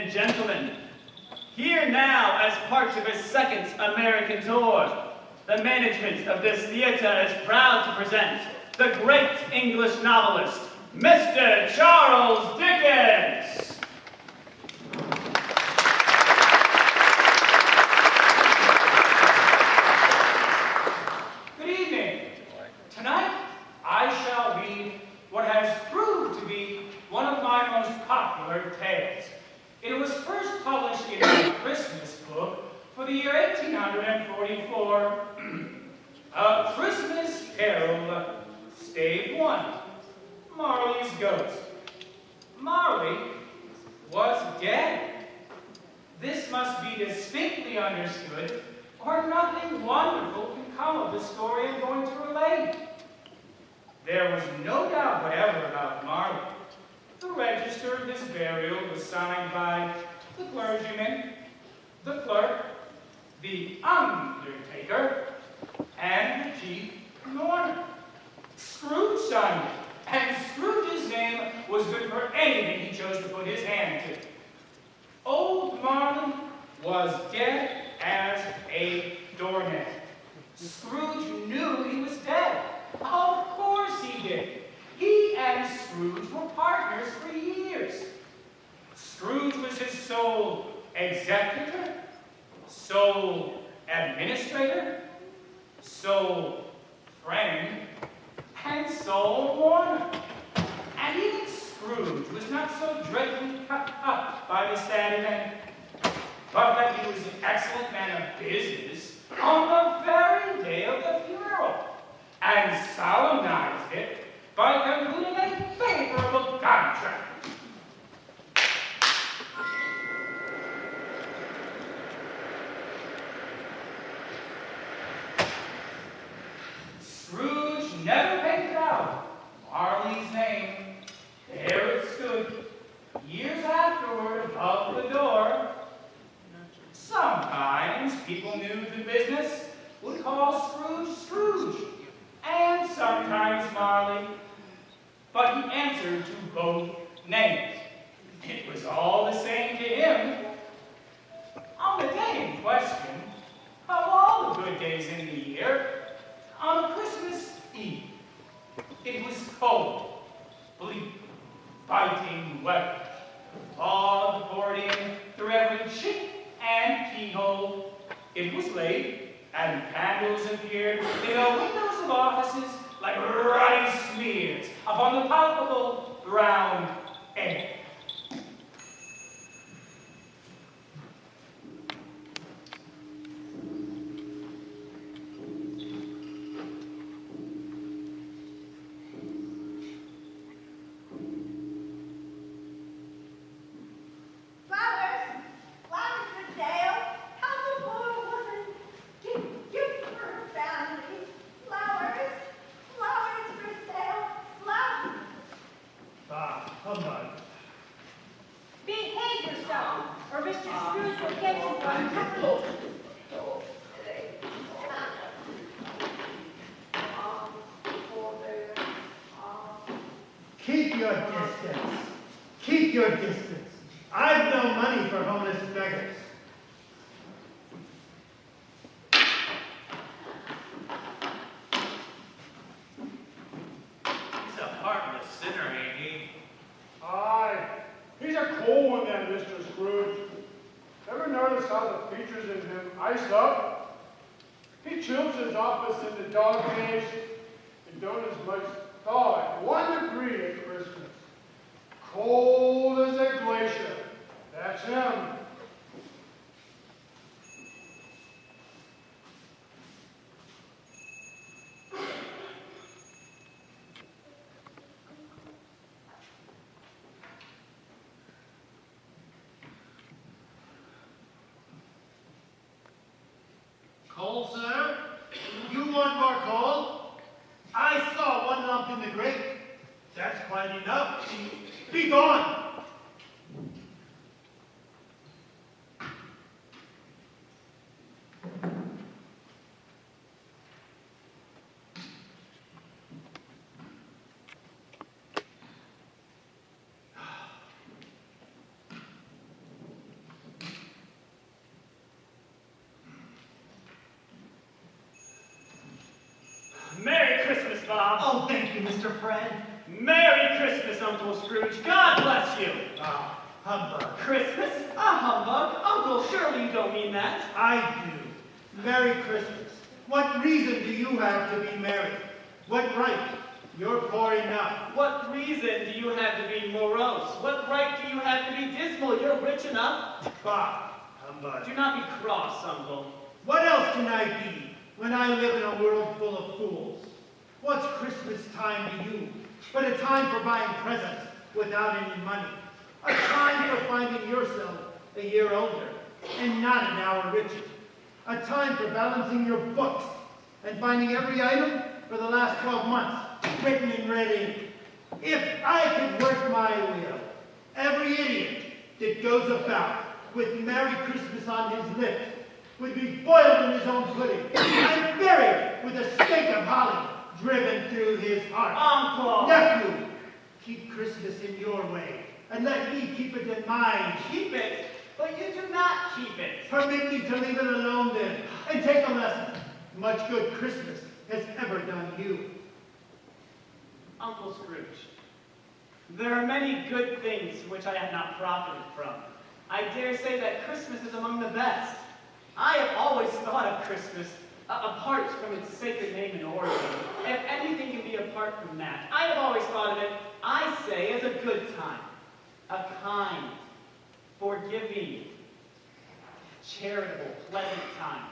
and gentlemen, here now as part of his second American tour, the management of this theater is proud to present the great English novelist, Mr. Charles Dickens. Good evening. Tonight, I shall read what has proved to be one of my most popular tales. It was first published in my Christmas book for the year 1844, A Christmas Carol, Stave 1, Marley's Ghost. Marley was dead. This must be distinctly understood, or nothing wonderful can come of the story I'm going to relate. There was no doubt whatever about Marley. The register of his burial was signed by the clergyman, the clerk, the undertaker, and the chief mourner. Scrooge signed it, and Scrooge's name was good for anything he chose to put his hand to. Old Marley was dead as a doornail. Scrooge knew he was dead. Of course he did. He and Scrooge were partners for years. Scrooge was his sole executor, sole administrator, sole friend, and sole mourner. And even Scrooge was not so dreadfully cut up by the sad event, but that he was an excellent man of business on the very day of the funeral, and solemnized it by concluding a favorable contract. Scrooge never painted out Marley's name. There it stood, years afterward, above the door. Sometimes people new to business would call Scrooge Scrooge, and sometimes Marley, but he answered to both names. It was all the same to him. On the day in question, of all the good days in the year, on Christmas Eve, it was cold, bleak, biting weather. Fog poured in through every chink and keyhole. It was late, and candles appeared in the windows of offices like ruddy smears upon the palpable brown air. Keep your distance. Keep your distance. I've no money for homeless beggars. He's a heartless sinner, ain't he? Aye, he's a cold one, that Mr. Scrooge. Ever notice how the features in him ice up? He chills his office in the dog cage and don't as much thaw at 1 degree at Christmas. Cold as a glacier. That's him. Coal, sir? You want more coal? I saw one lump in the grate. That's quite enough. Be gone! Oh, thank you, Mr. Fred. Merry Christmas, Uncle Scrooge. God bless you. Ah, humbug. Christmas? A humbug? Uncle, surely you don't mean that. I do. Merry Christmas. What reason do you have to be merry? What right? You're poor enough. What reason do you have to be morose? What right do you have to be dismal? You're rich enough. Bah, humbug. Do not be cross, Uncle. What else can I be when I live in a world full of fools? What's Christmas time to you but a time for buying presents without any money? A time for finding yourself a year older and not an hour richer. A time for balancing your books and finding every item for the last 12 months written in red ink. If I could work my will, every idiot that goes about with Merry Christmas on his lips would be boiled in his own pudding and buried with a stake of holly driven through his heart. Uncle! Nephew, keep Christmas in your way and let me keep it in mine. Keep it, but you do not keep it. Permit me to leave it alone then and take a lesson. Much good Christmas has ever done you. Uncle Scrooge, there are many good things which I have not profited from. I dare say that Christmas is among the best. I have always thought of Christmas apart from its sacred name and origin. If anything can be apart from that, I have always thought of it, I say, as a good time. A kind, forgiving, charitable, pleasant time.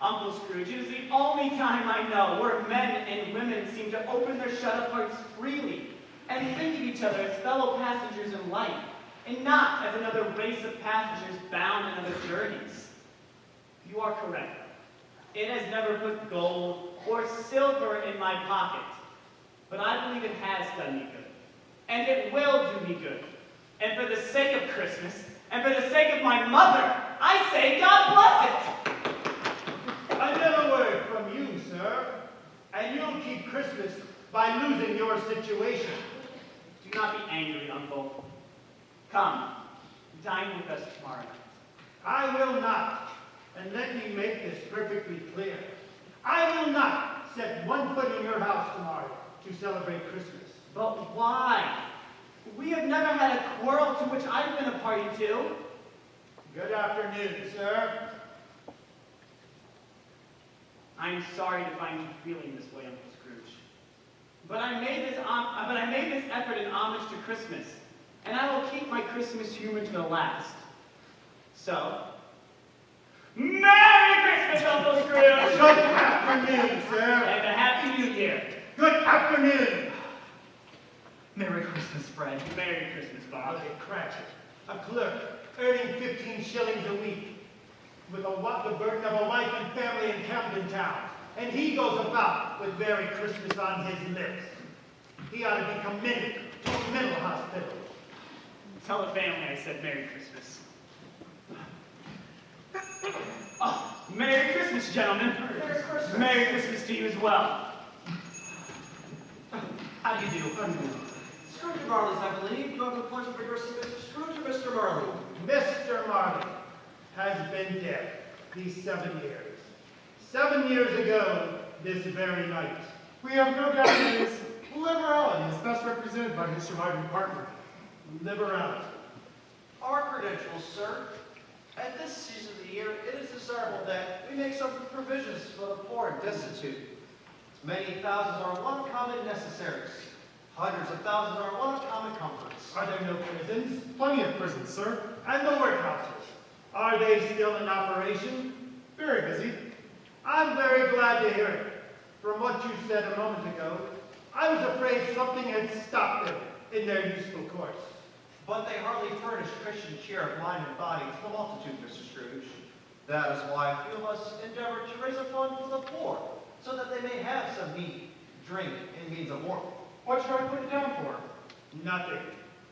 Uncle Scrooge, it is the only time I know where men and women seem to open their shut-up hearts freely and think of each other as fellow passengers in life, and not as another race of passengers bound in other journeys. You are correct. It has never put gold or silver in my pocket, but I believe it has done me good, and it will do me good. And for the sake of Christmas, and for the sake of my mother, I say God bless it! Another word from you, sir, and you'll keep Christmas by losing your situation. Do not be angry, Uncle. Come, dine with us tomorrow night. I will not, and let me make this perfectly clear. I will not set one foot in your house tomorrow to celebrate Christmas. But why? We have never had a quarrel to which I've been a party to. Good afternoon, sir. I'm sorry to find you feeling this way, Uncle Scrooge. But I made this effort in homage to Christmas, and I will keep my Christmas humor to the last. So, Merry Christmas, Uncle Scrooge! Good afternoon, sir. And a Happy New Year. Good afternoon. Merry Christmas, Fred. Merry Christmas, Bob. Look at Cratchit, a clerk earning 15 shillings a week, with the burden of a wife and family in Camden Town, and he goes about with Merry Christmas on his lips. He ought to be committed to a mental hospital. Tell the family I said Merry Christmas. Oh, Merry Christmas, gentlemen. Merry Christmas. Merry Christmas to you as well. How do you do? Scrooge Marley's, I believe. You have the pleasure of addressing Mr. Scrooge or Mr. Marley? Mr. Marley has been dead these 7 years. 7 years ago, this very night. We have no doubt that his liberality is best represented by his surviving partner. Liberality. Our credentials, sir. At this season of the year, it is desirable that we make some provisions for the poor and destitute. Many thousands are one common necessaries. Hundreds of thousands are one common comforts. Are there no prisons? Plenty of prisons, sir. And the workhouses? Are they still in operation? Very busy. I'm very glad to hear it. From what you said a moment ago, I was afraid something had stopped them in their useful course. But they hardly furnish Christian cheer of mind and body to the multitude, Mr. Scrooge. That is why a few of us endeavor to raise a fund for the poor, so that they may have some meat, drink, and means of work. What should I put it down for? Nothing.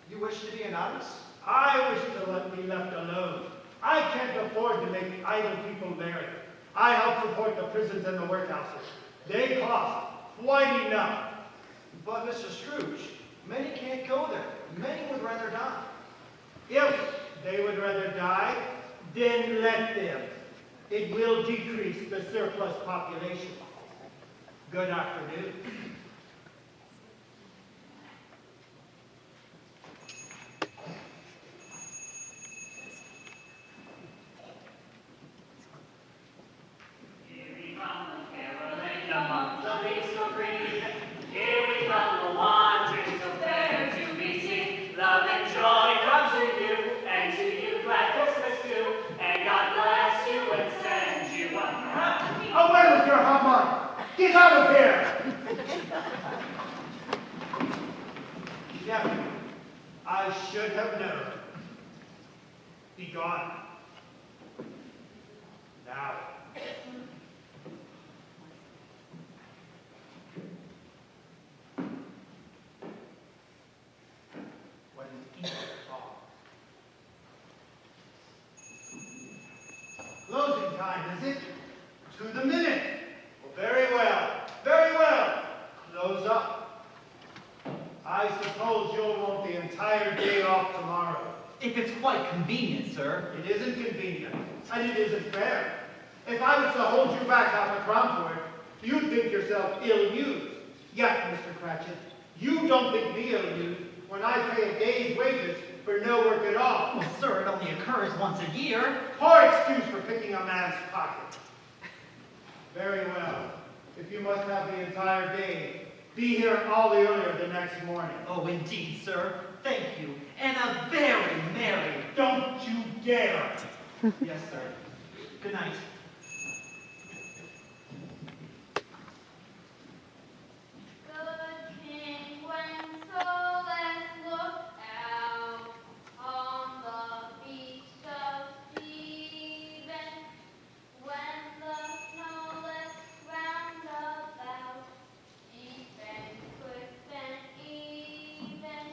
You wish to be anonymous? I wish to be left alone. I can't afford to make idle people merry. I help support the prisons and the workhouses. They cost quite enough. But, Mr. Scrooge, many can't go there. Many would rather die. If they would rather die, then let them. It will decrease the surplus population. Good afternoon. time, is it? To the minute. Well, very well. Very well. Close up. I suppose you'll want the entire day off tomorrow. If it's quite convenient, sir. It isn't convenient, and it isn't fair. If I was to hold you back out of Cromford, you'd think yourself ill-used. Yet, Mr. Cratchit, you don't think me ill-used when I pay a day's wages for no work at all. Well, sir, it only occurs once a year. Poor excuse for picking a man's pocket. Very well. If you must have the entire day, be here all the earlier the next morning. Oh, indeed, sir. Thank you. And a very merry. Don't you dare! Yes, sir. Good night. Good King Wenceslas looked out on the beach of Stephen, when the snowless round about, deep and swift and even.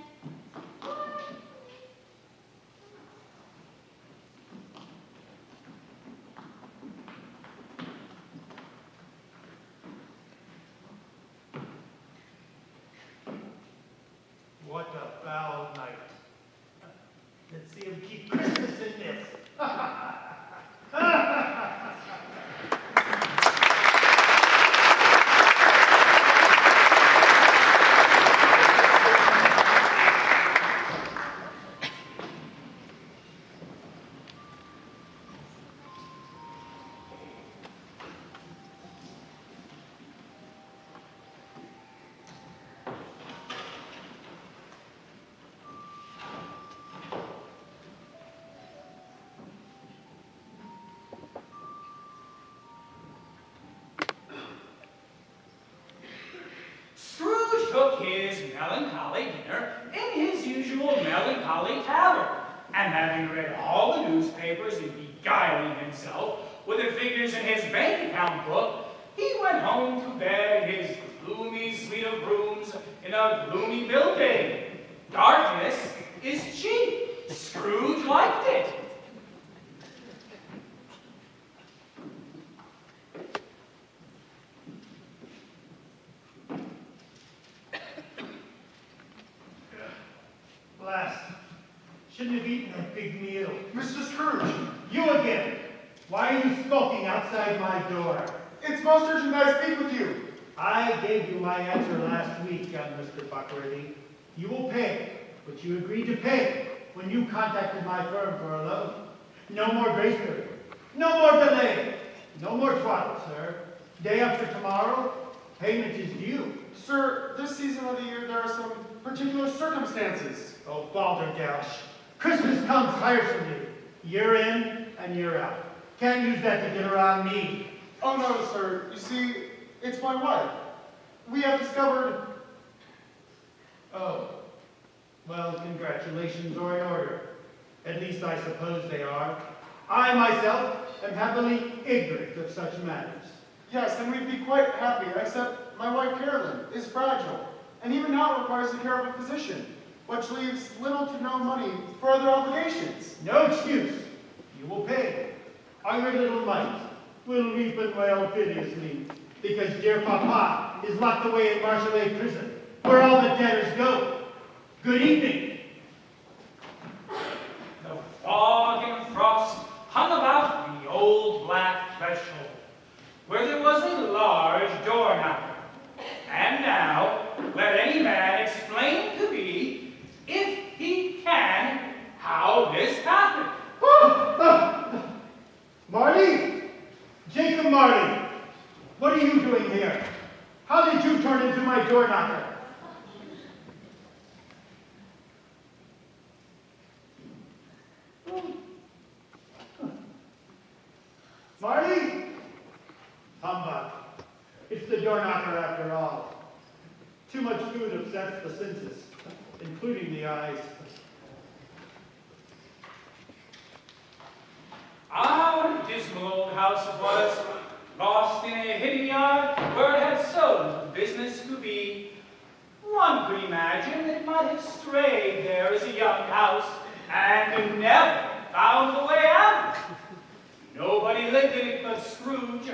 What a foul night. Let's see him keep Christmas in this. Scrooge took his melancholy dinner in his usual melancholy tavern, and having read all the newspapers and beguiling himself with the figures in his bank account book, he went home to bed in his gloomy suite of rooms in a gloomy building. Darkness is cheap. Scrooge liked it. Blast. Shouldn't have eaten that big meal. Mr. Scrooge, You again. Why are you skulking outside my door? it's most urgent that I speak with you. I gave you my answer last week, young Mr. Buckworthy. You will pay, but you agreed to pay when you contacted my firm for a loan. No more grace period. No more delay. No more twaddle, sir. Day after tomorrow, payment is due. Sir, this season of the year there are some particular circumstances. Oh, balderdash. Christmas comes tiresomely, year in and year out. Can't use that to get around me. Oh no, sir. You see, it's my wife. We have discovered... Oh, well, congratulations are in order. At least I suppose they are. I myself am happily ignorant of such matters. Yes, and we'd be quite happy, except my wife Carolyn is fragile, and even now requires the care of a physician, which leaves little to no money for other obligations. No excuse. You will pay. Our little mite will weep and wail piteously, because dear Papa is locked away in Marshallade prison, where all the debtors go. Good evening. The fog and frost hung about the old black threshold, where there was a large door knocker. And now, let any man explain to me, if he can, how this happened. Marley! Jacob Marley! What are you doing here? How did you turn into my door knocker? Marley? Humbug. It's the door knocker after all. Too much food upsets the senses, including the eyes. Ah, what a dismal old house it was, lost in a hidden yard where it had so little business to be. One could imagine that it might have strayed there as a young house and never found the way out. Nobody lived in it but Scrooge.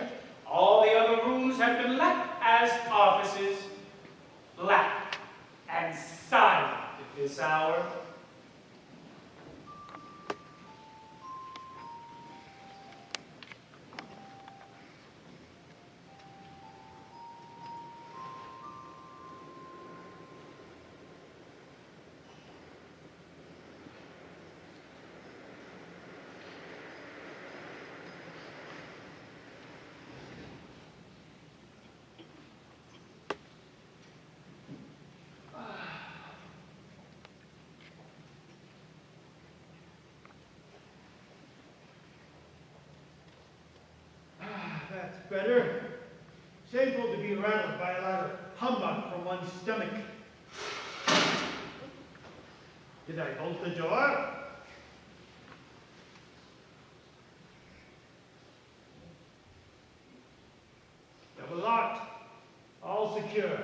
All the other rooms had been let as offices. Black and silent at this hour. That's better. Shameful to be rattled by a lot of humbug from one's stomach. Did I bolt the door? Double locked. All secure.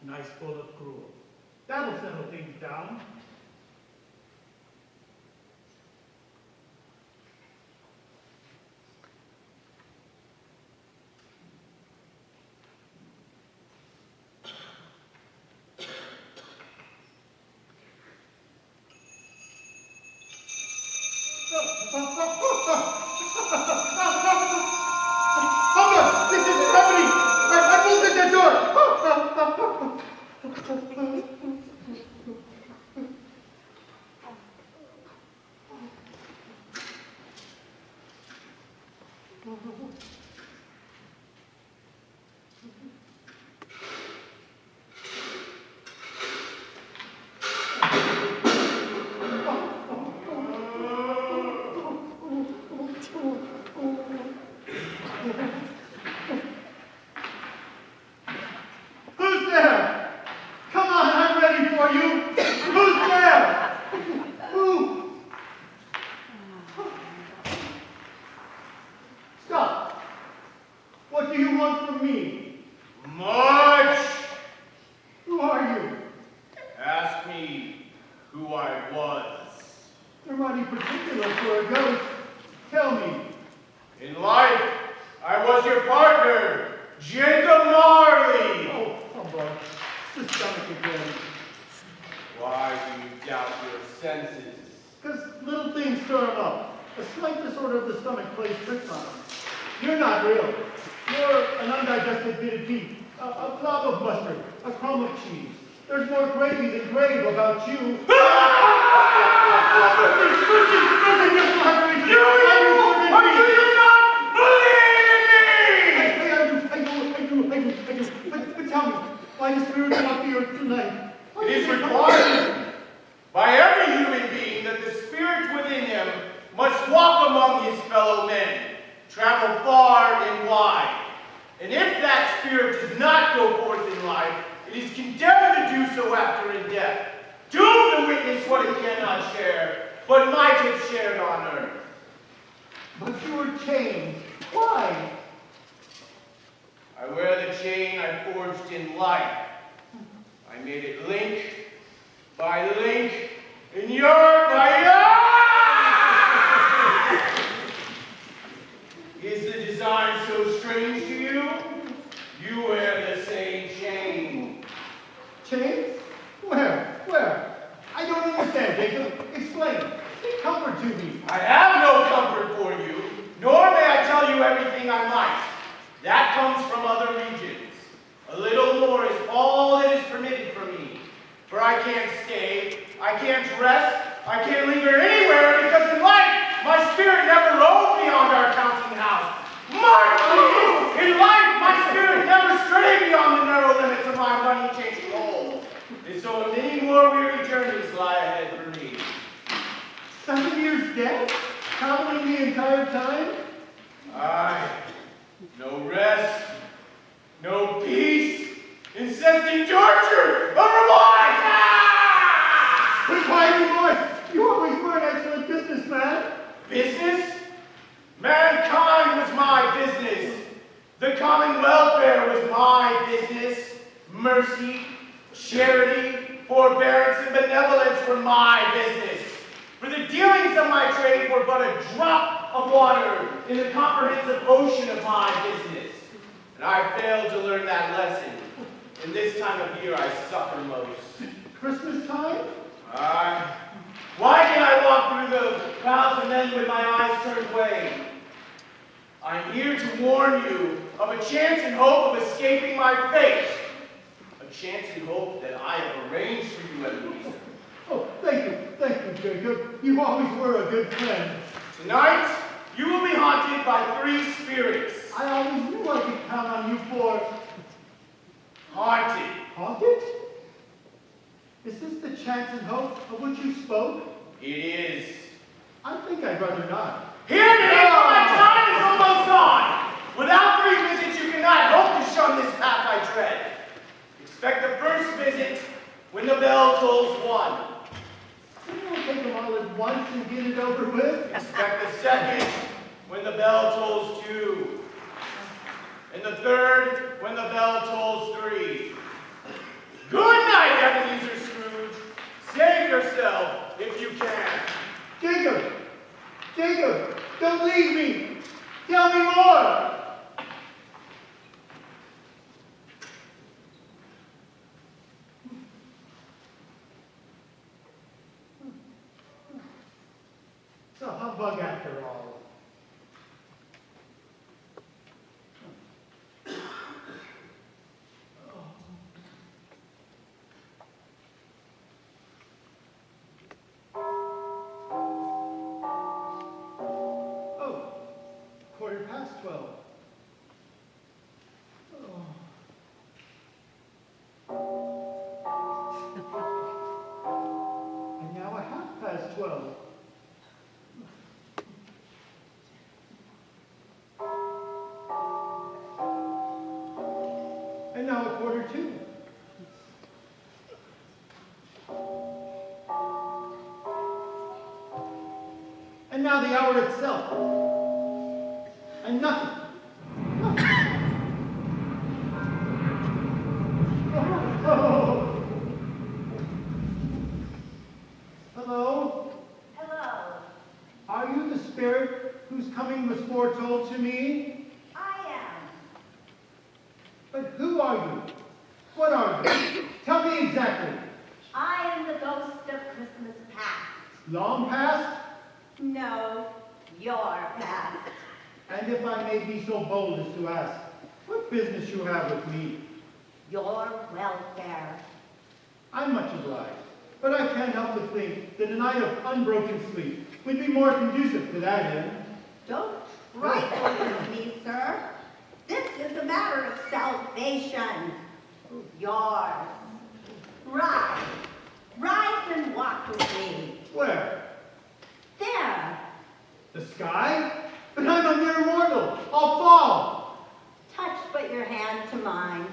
Nice bowl of gruel. That'll settle things down. Humbug! This is happening! I bolted the door! Who's there? Come on, I'm ready for you. Who's there? Who? Stop. What do you want from me? Much! Who are you? Ask me who I was. You're mighty particular for a ghost. Tell me. In life, I was your partner, Jacob Marley. Oh, humbug. The stomach again. Why do you doubt your senses? Because little things stir them up. A slight disorder of the stomach plays tricks on them. You're not real. You're an undigested bit of beef, a blob of mustard, a crumb of cheese. There's more gravy than grave about you. But tell me, why does Scrooge walk the earth tonight? It is required by every human being that the spirit within him must walk among his fellow men, travel far and wide. And if that spirit does not go forth in life, it is condemned to do so after in death, doomed to witness what it cannot share, but might have shared on earth. But you were chained. Why? I wear the chain I forged in life. I made it link by link, and yard by yard. Is the design so strange to you? You wear the same chain. Chains? Where? I don't understand, Jacob. Explain. Speak comfort to me. I have no comfort for you, nor may I tell you everything I might. That comes from other regions. A little more is all that is permitted for me. For I can't stay, I can't rest, I can't linger anywhere, because in life my spirit never roved beyond our counting house. Mark me! In life, my spirit never strayed beyond the narrow limits of my money-chasing hole. And so many more weary journeys lie ahead for me. 7 years dead? Traveling the entire time? Aye. No rest, no peace, incessant torture of remorse! Ah! But why remorse? You always were an excellent businessman. Business? Mankind was my business. The common welfare was my business. Mercy, charity, forbearance, and benevolence were my business. For the dealings of my trade were but a drop of water in the comprehensive ocean of my business. And I failed to learn that lesson. In this time of year, I suffer most. Christmas time? Aye. Why can I walk through the crowds of men with my eyes turned away? I'm here to warn you of a chance and hope of escaping my fate. A chance and hope that I have arranged for you, Ebenezer. Oh, thank you, Jacob. You always were a good friend. Tonight, you will be haunted by 3 spirits. I always knew I could count on you for... Haunted. Haunted? Is this the chance and hope of which you spoke? It is. I think I'd rather not. Hear me! My time is almost gone. Without 3 visits, you cannot hope to shun this path I tread. Expect the first visit when the bell tolls 1. You don't take them all at once and get it over with? Expect the second when the bell tolls 2. And the third when the bell tolls 3. Good night, Ebenezer Scrooge. Save yourself if you can. Jacob, don't leave me. Tell me more. It's a humbug after all. Oh, 12:15. And now 12:30. And now 1:45. And now the hour itself. And nothing. Oh. Hello? Hello, Are you the spirit whose coming was foretold to me? I am. But who are you? What are you? Tell me exactly. I am the ghost of Christmas past. Long past? No, your past. And if I may be so bold as to ask, what business you have with me? Your welfare. I'm much obliged, but I can't help but think that a night of unbroken sleep would be more conducive to that end. Don't trifle with me, sir. This is a matter of salvation. Yours. Rise. Rise and walk with me. Where? There. The sky? But I'm a mere mortal. I'll fall. Touch but your hand to mine,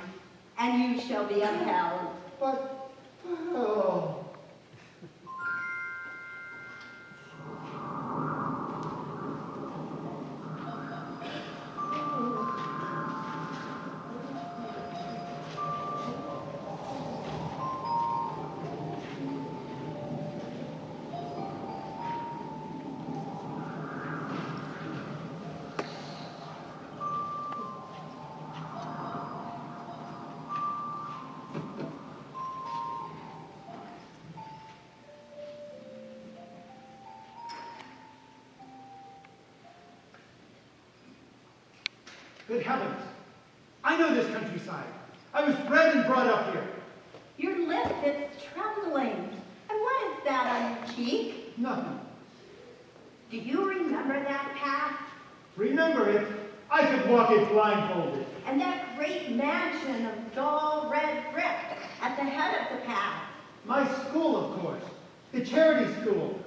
and you shall be upheld. But, oh. Good heavens. I know this countryside. I was bred and brought up here. Your lip is trembling. And what is that on your cheek? Nothing. Do you remember that path? Remember it. I could walk it blindfolded. And that great mansion of dull red brick at the head of the path. My school, of course. The charity school.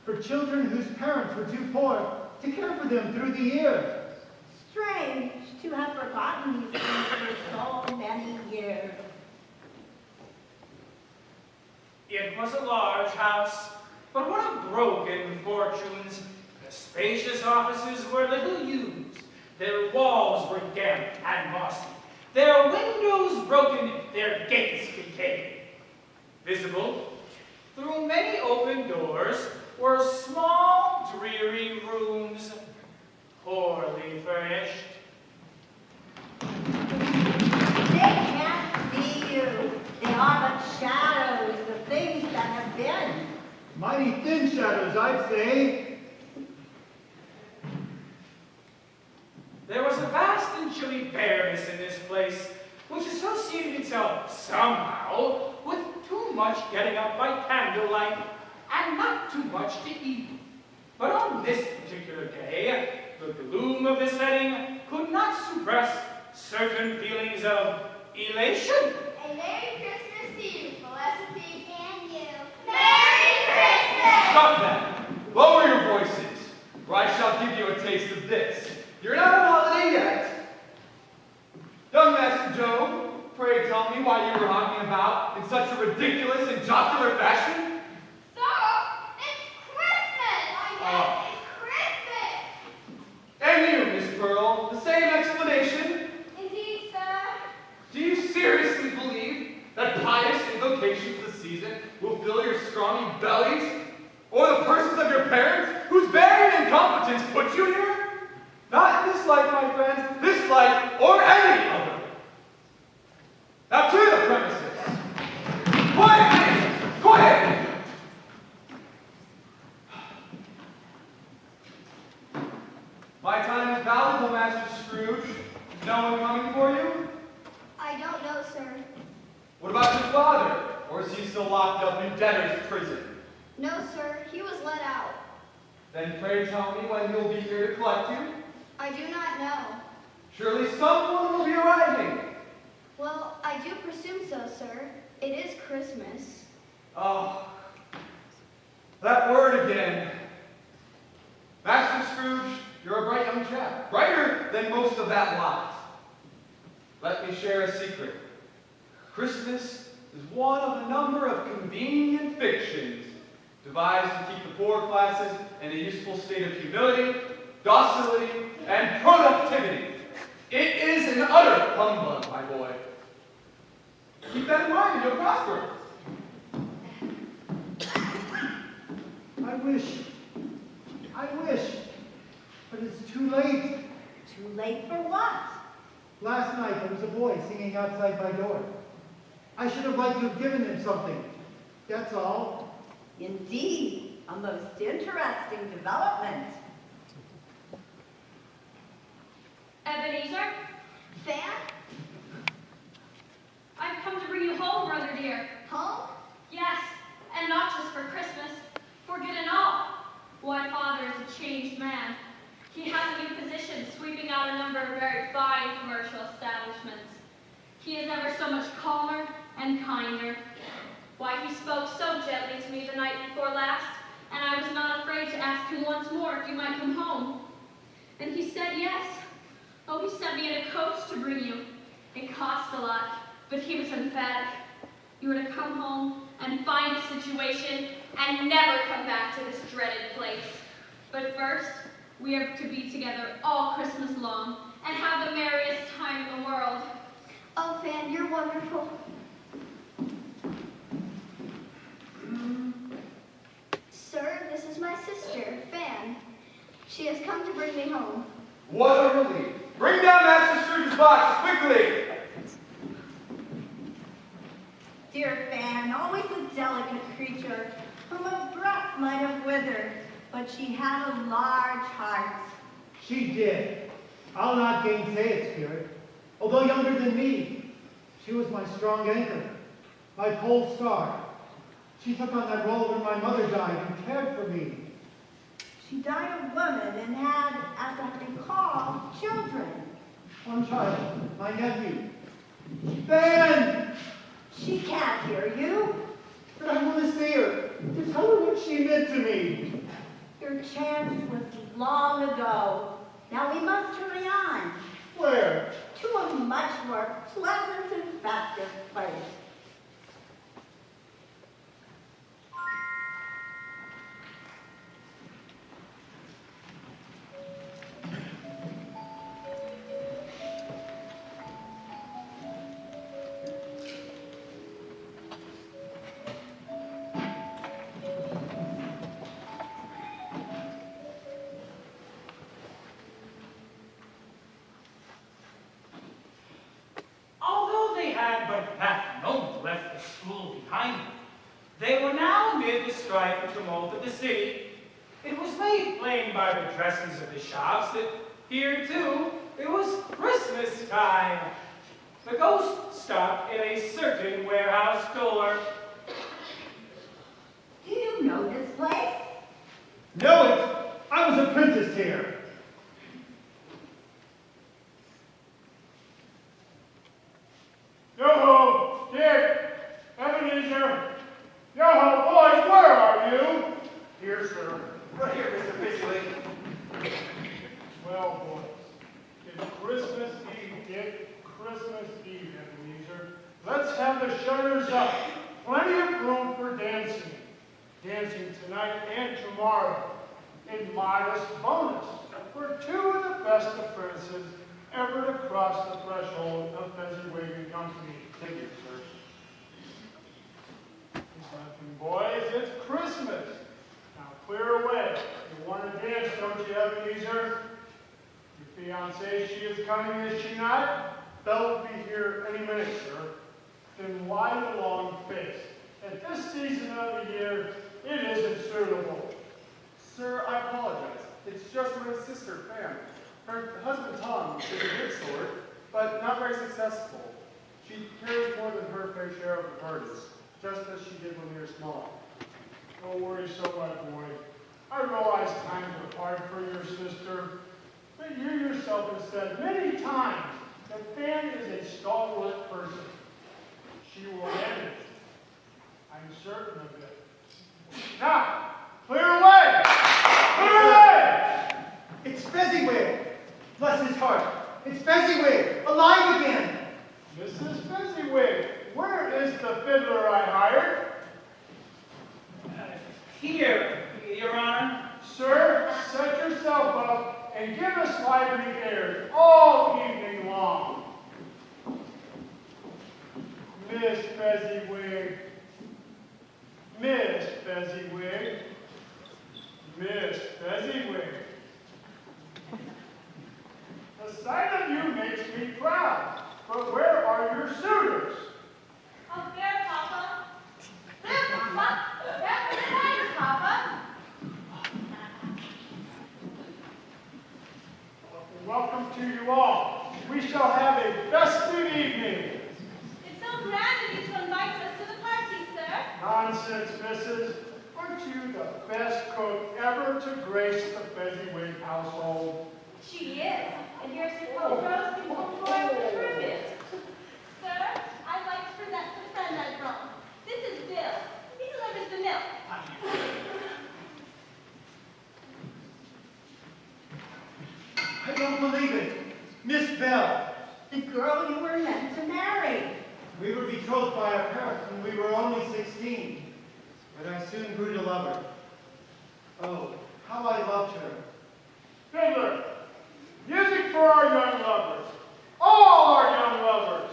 For children whose parents were too poor to care for them through the year. Strange to have forgotten these things for so many years. It was a large house, but what a broken fortunes. The spacious offices were little used. Their walls were damp and mossy. Their windows broken, their gates decayed. Visible through many open doors were small, dreary rooms, poorly furnished. They can't see you. They are but shadows of things that have been. Mighty thin shadows, I'd say. There was a vast and chilly bareness in this place, which associated itself somehow with too much getting up by candlelight and not too much to eat. But on this particular day, the gloom of the setting could not suppress certain feelings of elation. A Merry Christmas to you, Felicity, and you. Merry Christmas! Stop that! Lower your voices, or I shall give you a taste of this. You're not on holiday yet. Young Master Joe, pray tell me why you were hopping about in such a ridiculous and jocular fashion? So, it's Christmas! Yes, it's Christmas! And you, Miss Pearl, the same explanation? Indeed, sir. Do you seriously believe that pious invocation to the season will fill your scrawny bellies? Or the purses of your parents, whose barren incompetence put you here? Not in this life, my friends, this life or any other. Now to the premises. Quiet, please! Quiet! My time is valuable, Master Scrooge. Is no one coming for you? I don't know, sir. What about your father? Or is he still locked up in debtor's prison? No, sir. He was let out. Then pray tell me when he'll be here to collect you. I do not know. Surely someone will be arriving. Well, I do presume so, sir. It is Christmas. Oh, that word again. Master Scrooge, you're a bright young chap. Brighter than most of that lot. Let me share a secret. Christmas is one of a number of convenient fictions devised to keep the poor classes in a useful state of humility, docility, and productivity. It is an utter humbug, my boy. Keep that in mind and you'll prosper. I wish, but it's too late. Too late for what? Last night there was a boy singing outside my door. I should have liked to have given him something. That's all. Indeed, a most interesting development. Ebenezer, Fan? I've come to bring you home, brother dear. Home? Yes, and not just for Christmas, for good and all. Why, father is a changed man. He has a new position, sweeping out a number of very fine commercial establishments. He is ever so much calmer and kinder. Why, he spoke so gently to me the night before last, and I was not afraid to ask him once more if you might come home. And he said yes. Oh, he sent me in a coach to bring you. It cost a lot, but he was emphatic. You were to come home and find a situation and never come back to this dreaded place. But first, we are to be together all Christmas long and have the merriest time in the world. Oh, Fan, you're wonderful. Sir, this is my sister, Fan. She has come to bring me home. What a relief. Bring down Master Scrooge's box, quickly! Dear Fan, always a delicate creature, whom a breath might have withered, but she had a large heart. She did. I'll not gainsay it, Spirit. Although younger than me, she was my strong anchor, my pole star. She took on that role when my mother died and cared for me. She died a woman and had, as I recall, children. One child, my nephew. Ben! She can't hear you. But I want to see her, to tell her what she meant to me. Your chance was long ago. Now we must hurry on Where? to a much more pleasant and festive place. Although they had but that moment left the school behind them, they were now amid the strife and tumult of the city. It was made plain by the dresses of the shops that here, too, it was Christmas time. The ghost stopped in a certain warehouse door. Do you know this place? Know it! I was apprenticed here. Yo-ho, Dick, Ebenezer. Yo-ho, boys, where are you? Here, sir. Right here, Mr. Fishwick. Well, boys, it's Christmas Eve, Dick. Christmas Eve, Ebenezer. Let's have the shutters up. Plenty of room for dancing. Dancing tonight and tomorrow. A modest bonus for two of the best apprentices ever to cross the threshold of Fezziwig and Company. Thank you, sir. It's nothing, boys. It's Christmas. Now clear away. You want to dance, don't you, Ebenezer? Your fiancée, she is coming, is she not? Belle will be here any minute, sir. Then why the long face? At this season of the year, it isn't suitable. Sir, I apologize. It's just my sister, Fan. Her husband, Tom, is a good sort, but not very successful. She carries more than her fair share of the parties, just as she did when we were small. Don't worry so much, boy. I realize times are hard for your sister, but you yourself have said many times that Fan is a stalwart person. She will manage. I'm certain of it. Now, clear away! Clear away! It's Fezziwig! Bless his heart. It's Fezziwig! Alive again! Mrs. Fezziwig, where is the fiddler I hired? Here, Your Honor. Sir, set yourself up and give us lively airs all evening long. Miss Fezziwig, Miss Fezziwig, Miss Fezziwig. The sight of you makes me proud, but where are your suitors? Oh, there, Papa. There, Papa. That's nice, Papa. Welcome to you all. We shall have a festive evening. It's so grand of you to invite us to the party, sir. Nonsense, missus. Aren't you the best cook ever to grace the Fezziwig household? She is. And here's your coat roast and home broiled trivet. Sir, I'd like to present the friend I brought. This is Bill. He delivers the milk. I don't believe it. Miss Bell. The girl you were meant to marry. We were betrothed by our parents when we were only 16, but I soon grew to love her. Oh, how I loved her. Fiddler, music for our young lovers. All our young lovers.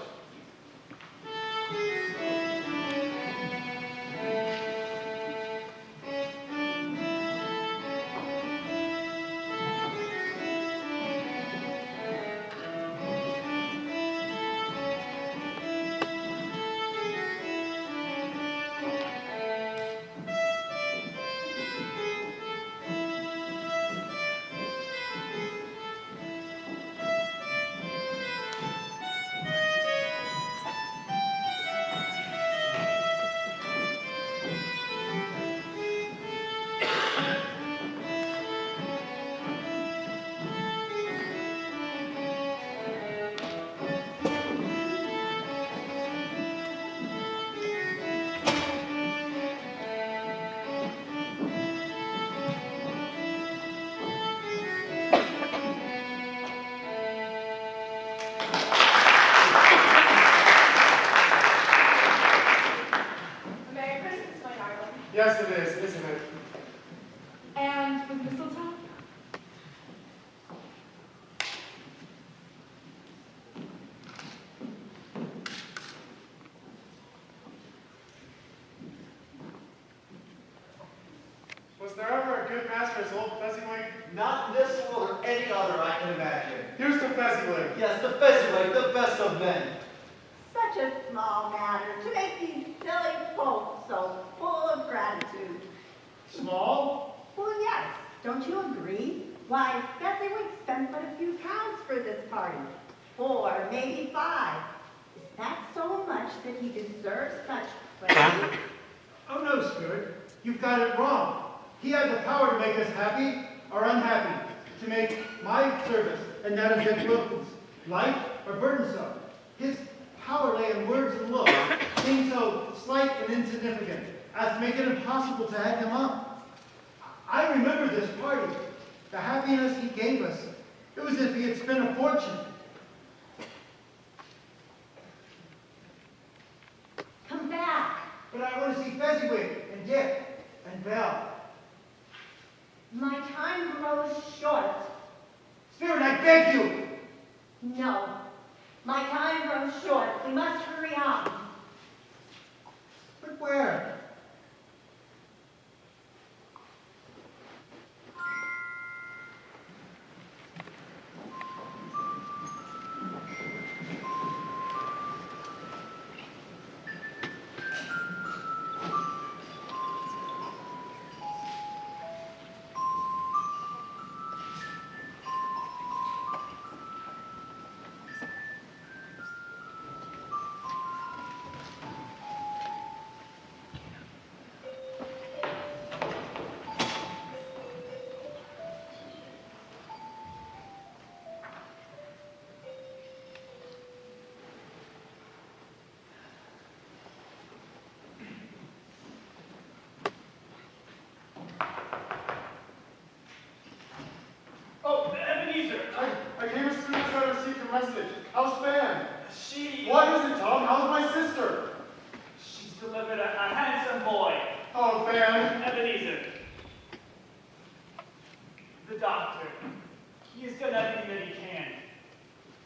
Was there ever a good master as old Fezziwig? Not in this world or any other I can imagine. Here's to Fezziwig. Yes, the Fezziwig, the best of men. Such a small matter to make these silly folks so full of gratitude. Small? Well, yes, don't you agree? Why, Fezziwig spent but a few pounds for this party. 4, maybe 5. Is that so much that he deserves such praise? Oh no, Skirt. You've got it wrong. He had the power to make us happy or unhappy, to make my service and that of Dick Wilkins light or burdensome. His power lay in words and looks, being so slight and insignificant as to make it impossible to head him up. I remember this party, the happiness he gave us. It was as if he had spent a fortune. Come back. But I want to see Fezziwig and Dick and Belle. My time grows short. Spirit, I beg you! No. My time grows short. We must hurry on. But where? Oh, Ebenezer! I came as soon as I received your message. How's Fan? She... What is it, Tom? How's my sister? She's delivered a handsome boy. Oh, Fan. Ebenezer. The doctor. He has done everything that he can.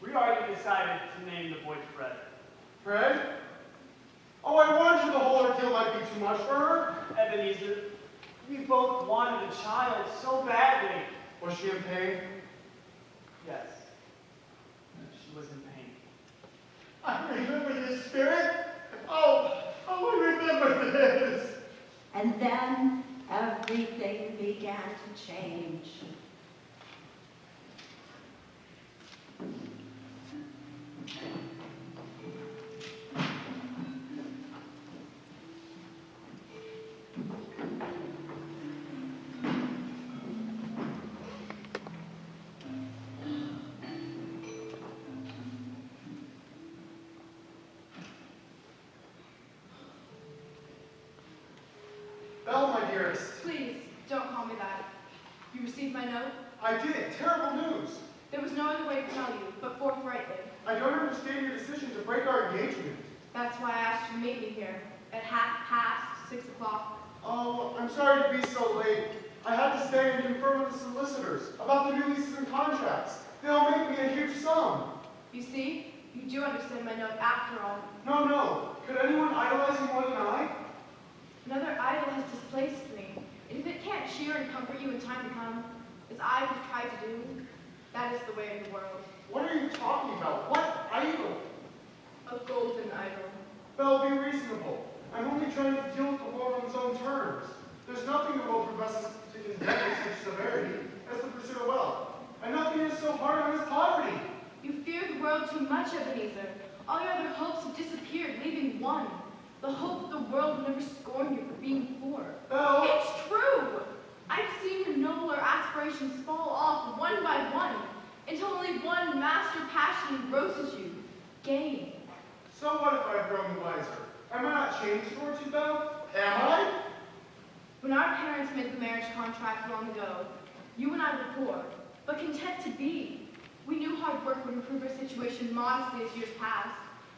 We already decided to name the boy Fred. Fred? Oh, I warned you the whole ordeal might be too much for her. Ebenezer, we both wanted a child so badly. Was she in pain? Yes. She was in pain. I remember this, Spirit. Oh, I remember this. And then everything began to change. Belle, my dearest. Please, don't call me that. You received my note? I did. Terrible news. There was no other way to tell you, but forthrightly. I don't understand your decision to break our engagement. That's why I asked you to meet me here at 6:30. Oh, I'm sorry to be so late. I had to stay and confer with the solicitors about the new leases and contracts. They'll make me a huge sum. You see, you do understand my note after all. No. Could anyone idolize you more than I? Another idol has displaced me. And if it can't cheer and comfort you in time to come, as I have tried to do, that is the way of the world. What are you talking about? What idol? A golden idol. Belle, be reasonable. I'm only trying to deal with the world on its own terms. There's nothing the world professes to condemn with such severity as the pursuit of wealth. And nothing is so hard on as poverty. You fear the world too much, Ebenezer. All your other hopes have disappeared, leaving one. The hope the world will never scorn you for being poor. Belle! It's true! I've seen the nobler aspirations fall off one by one, until only one master passion engrosses you, gain. So what if I've grown wiser? Am I not changed towards you, Belle? Am I? When our parents made the marriage contract long ago, you and I were poor, but content to be. We knew hard work would improve our situation modestly as years passed.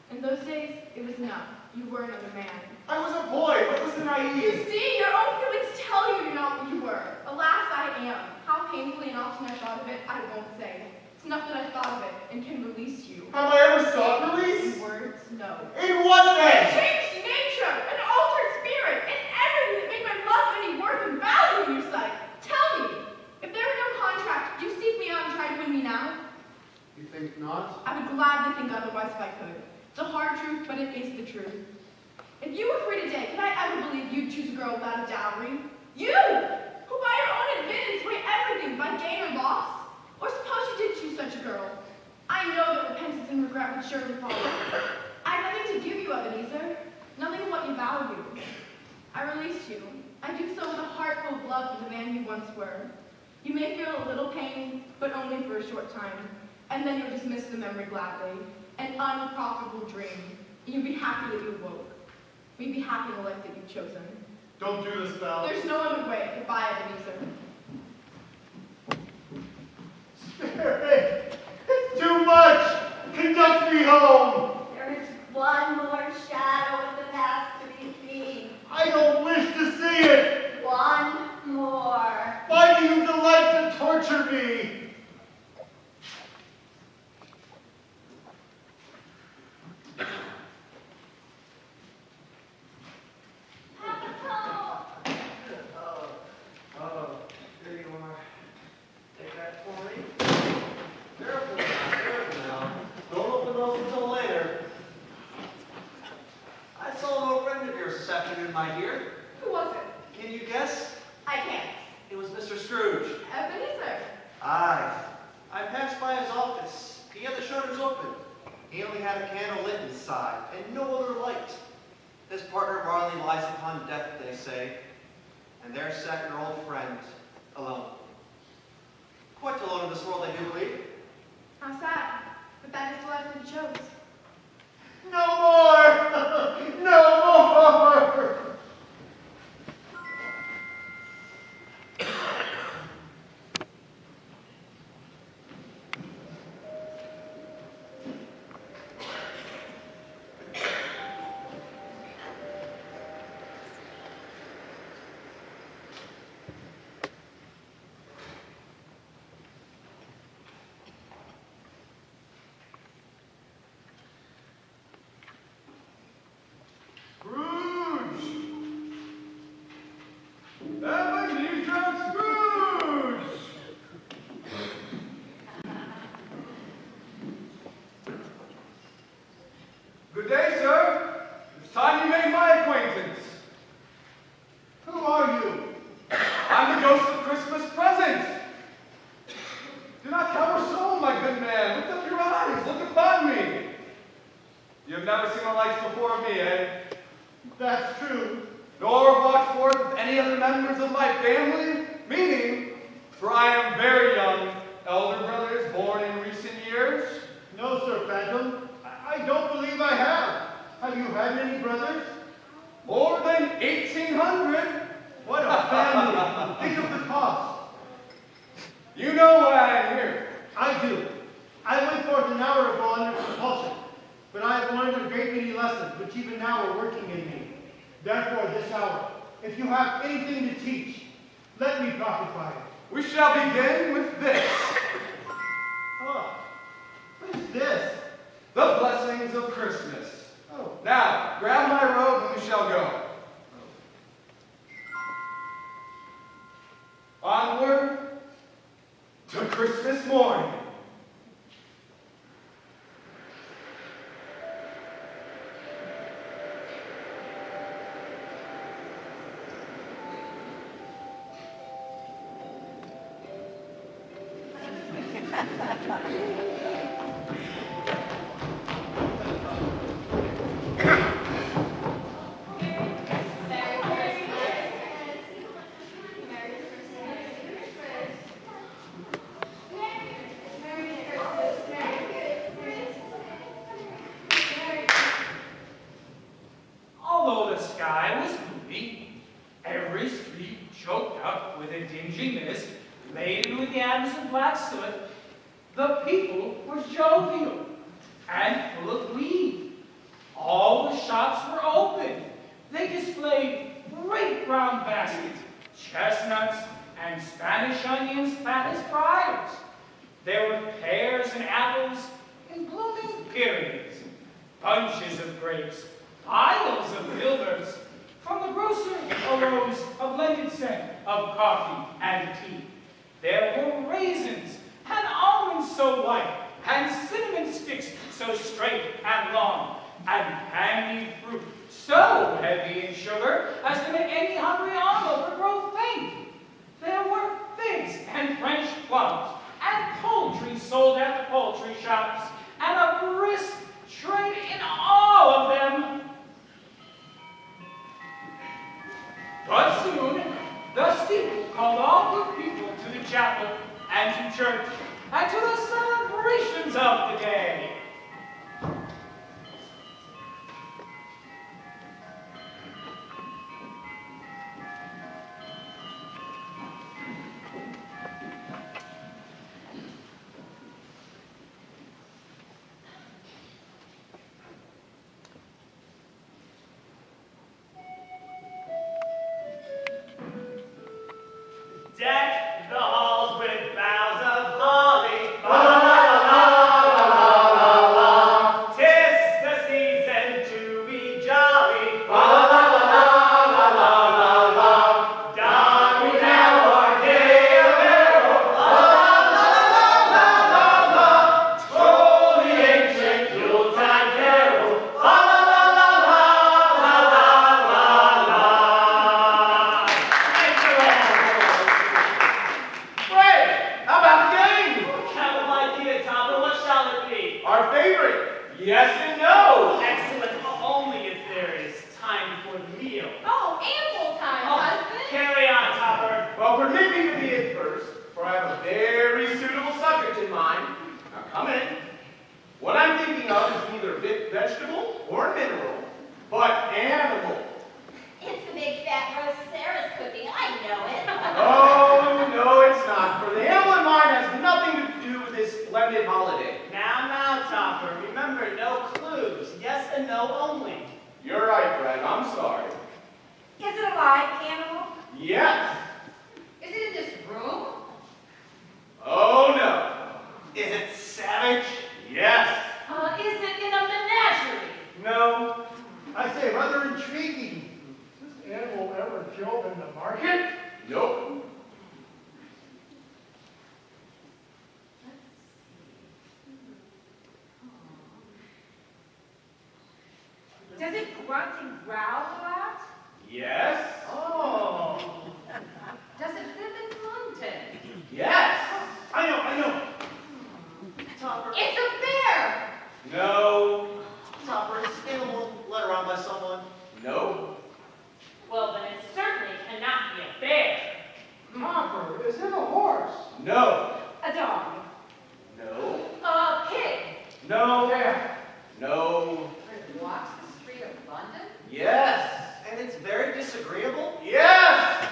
In those days, it was enough. You were another man. I was a boy. What was the You naive? see, your own feelings tell you you're not what you were. Alas, I am. How painfully and often I thought of it, I won't say. It's enough that I thought of it and can release you. Have I ever sought release? In words, no. In what A way? changed nature, an altered spirit, and everything that made my love of any worth and value in your sight. gladly think otherwise if I could. It's a hard truth, but it is the truth. If you were free today, could I ever believe you'd choose a girl without a dowry? You, who by your own admittance weigh everything by gain or loss? Or suppose you did choose such a girl. I know that repentance and regret would surely follow. I have nothing to give you, Ebenezer, nothing of what you value. I release you. I do so with a heart full of love for the man you once were. You may feel a little pain, but only for a short time, and then you'll dismiss the memory gladly, an unprofitable dream. You'd be happy that you awoke. We'd be happy in the life that you've chosen. Don't do this, Val. There's no other way. Goodbye, Ebenezer. Spirit, it's too much. Conduct me home. There is one more shadow of the past to be seen. I don't wish to see it. One more. Why do you delight to torture me? Here you are. Take that for me. Careful now. Don't open those until later. I saw an old friend of yours this afternoon, my dear. Who was it? Can you guess? I can't. It was Mr. Scrooge. Ebenezer. Aye. I passed by his office. He had the shutters open. He only had a candle lit inside, and no other light. His partner Marley lies upon death, they say, and there sat your old friend, alone. Quite alone in this world, I do believe. How sad. But that is the life that he chose. No more! No more! Ebenezer Scrooge! Good day, sir. It's time you made my acquaintance. Who are you? I'm the ghost of Christmas present. Do not cower so, my good man. Lift up your eyes. Look upon me. You have never seen the lights before me, eh? That's true. Nor walked forth with any other members of my family, meaning, for I am very young, elder brothers born in recent years. No, Sir Phantom. I don't believe I have. Have you had many brothers? More than 1,800. What a family. Think of the cost. You know why I'm here. I do. I went forth an hour ago under compulsion, but I have learned a great many lessons, which even now are working in me. Therefore, this hour, if you have anything to teach, let me profit by it. We shall begin with this. Oh, what is this? The blessings of Christmas. Oh, Now, grab my robe and we shall go. Onward to Christmas morning. Although the sky was gloomy, every street choked up with a dingy mist, laden with yams and black soot, the people were jovial and full of glee. All the shops were open. They displayed great brown baskets, chestnuts, and Spanish onions fat as briars. There were pears and apples in blooming periods, bunches of grapes, piles of filberts. From the grocer arose a blended scent of coffee and tea. There were raisins and almonds so white and cinnamon sticks so straight and long, and candied fruit so heavy in sugar as to make any hungry onlooker grow faint. There were figs and French plums, and poultry sold at the poultry shops, and a brisk trade in all of them. But soon, the steeple called all good people to the chapel and to church and to the celebrations of the day. Deck the halls with boughs of holly. Tis the season to be jolly. Don we now our gay apparel. Troll the ancient Yuletide carol. Great! How about the game? Capital idea, Topper. What shall it be? Our favorite. Yes and no. Excellent. Only if there is time before the meal. Oh, ample time, Oh, husband. carry on, Topper. Well, permit me to begin first, for I have a very suitable subject in mind. Now come in. What I'm thinking of is neither vegetable or mineral, but animal. It's the big fat roast Sarah's cooking. I know it. Oh, no, it's not, for the animal in mind has nothing to do with this splendid holiday. Now, Topper. Remember, no clues. Yes and no only. You're right, Fred. I'm sorry. Is it a live animal? Yes. Is it in this room? Oh, no. Is it savage? Yes. Is it in a menagerie? No. I say, rather intriguing. Is this animal ever killed in the market? Nope. Does it grunt and growl a lot? Yes. Oh. Does it live in London? Yes. I know. Topper, It's a bear! No. Topper, is this animal led around by someone? No. Well, then it certainly cannot be a bear. Topper, is it a horse? No. A dog. No. A pig. No. Yeah. No. It walks the street of London? Yes. And it's very disagreeable? Yes.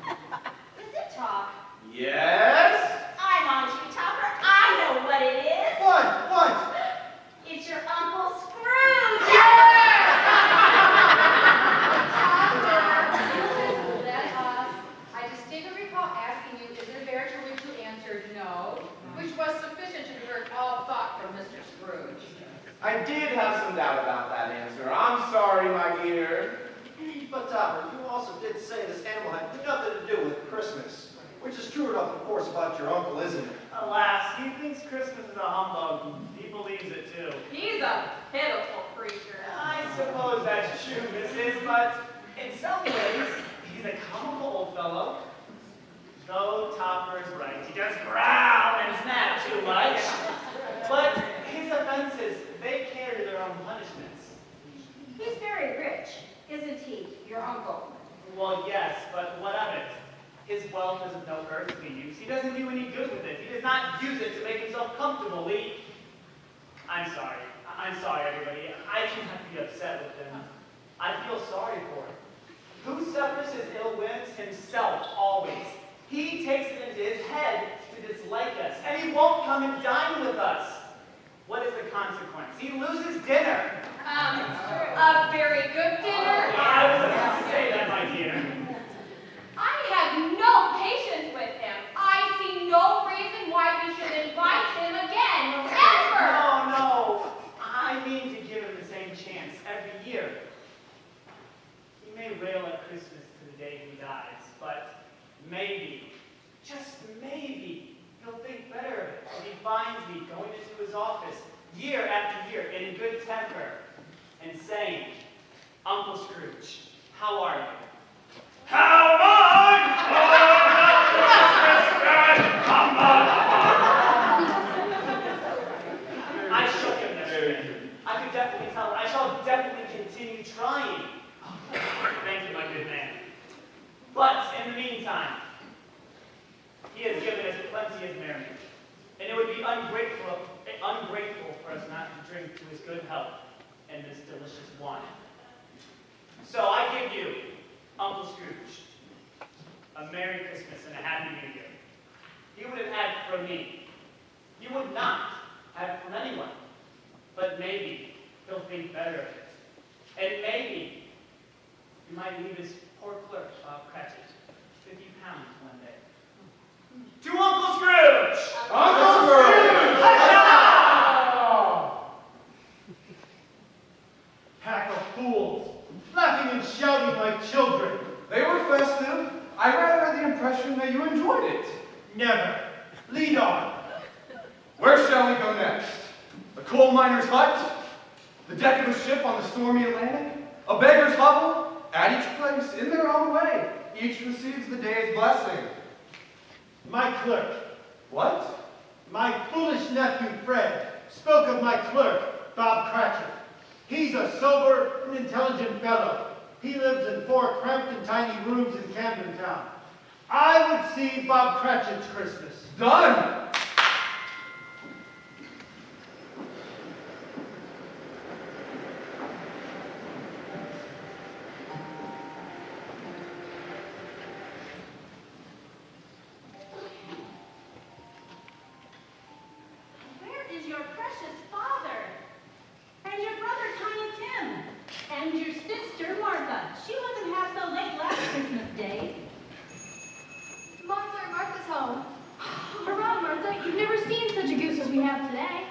Does it talk? Yes. I'm on you, Topper. I know what it is. What? It's your Uncle Scrooge. Let us. I distinctly recall asking you, is it a bear, to which you answered no, which was sufficient to divert all thought from Mr. Scrooge. I did have some doubt about that answer. I'm sorry, my dear. But Topper, you also did say this animal had nothing to do with Christmas, which is true enough, of course, about your uncle, isn't it? Alas, he thinks Christmas is a humbug. He believes it too. He's a pitiful creature. I suppose that's true, Mrs., but in some ways, he's a comical old fellow. Though Topper's right, he does growl and snap too much. But his offenses, they carry their own punishments. He's very rich, isn't he, your uncle? Well, yes, but what of it? His wealth is of no earthly use. He doesn't do any good with it. He does not use it to make himself comfortable. I'm sorry, everybody. I cannot be upset with him. I feel sorry for him. Who suffers his ill winds? Himself, always. He takes it into his head to dislike us, and he won't come and dine with us. What is the consequence? He loses dinner. A very good dinner. I was about to say that, my dear. I have no patience with him. I see no reason why we should invite him again. Ever! No. I mean to give him the same chance every year. He may rail at Christmas to the day he dies, but maybe, just maybe, He'll think better if he finds me going into his office year after year in good temper and saying, Uncle Scrooge, how are you? How am I? I shook him yesterday. I could definitely tell him. I shall definitely continue trying. Thank you, my good man. But in the meantime, he has given us plenty of merriment, and it would be ungrateful for us not to drink to his good health and this delicious wine. So I give you, Uncle Scrooge, a Merry Christmas and a Happy New Year. He would have had it from me. He would not have it from anyone. But maybe he'll think better of it. And maybe he might leave his poor clerk, Cratchit, 50 pounds one day. To Uncle Scrooge! Uncle Scrooge! Pack of fools, laughing and shouting like children. They were festive. I rather had the impression that you enjoyed it. Never. Lead on. Where shall we go next? A coal miner's hut? The deck of a ship on the stormy Atlantic? A beggar's hovel? At each place, in their own way, each receives the day's blessing. My clerk. What? My foolish nephew, Fred, spoke of my clerk, Bob Cratchit. He's a sober and intelligent fellow. He lives in 4 cramped and tiny rooms in Camden Town. I would see Bob Cratchit's Christmas. Done! Where is your precious father? And your brother, Tiny Tim? And your sister, Martha? She wasn't half so late last Christmas Day. Martha's home. Hurrah, Martha, you've never seen such a goose as we have today.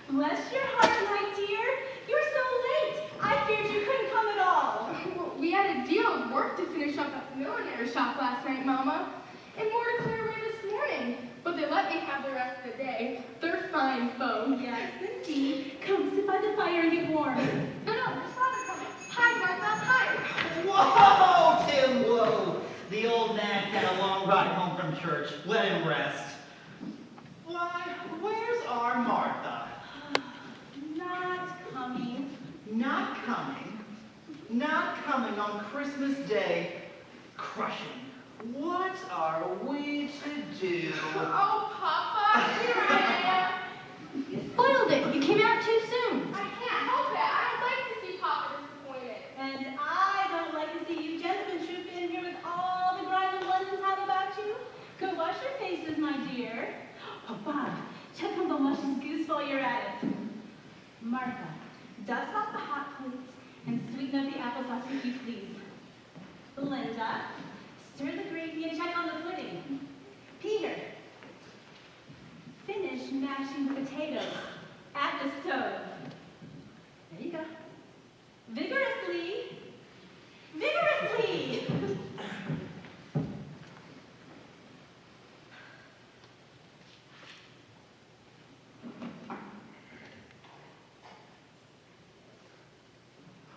Bless your heart, my dear. You're so late. I feared you couldn't come at all. Well, we had a deal of work to finish up at the millinery shop last night, Mama, and more to clear away this morning. But they let me have the rest of the day. They're fine folk. Yes, indeed. Come sit by the fire and get warm. No, there's Father coming. Hi, Martha. Hi. Whoa, Tim, whoa. The old nag's had a long ride home from church. Let him rest. Why, where's our Martha? Not coming. Not coming? Not coming on Christmas Day. Crushing. What are we to do? Oh, Papa, here I am. You spoiled it. You came out too soon. I can't help it. I'd like to see Papa disappointed. And I don't like to see you gentlemen troop in here with all the grime of London's hat about you. Go wash your faces, my dear. Oh, Bob, check on the luscious goose while you're at it. Martha, dust off the hot plates and sweeten up the applesauce if you please. Belinda, stir the gravy and check on the pudding. Peter, finish mashing the potatoes at the stove. There you go. Vigorously. Vigorously.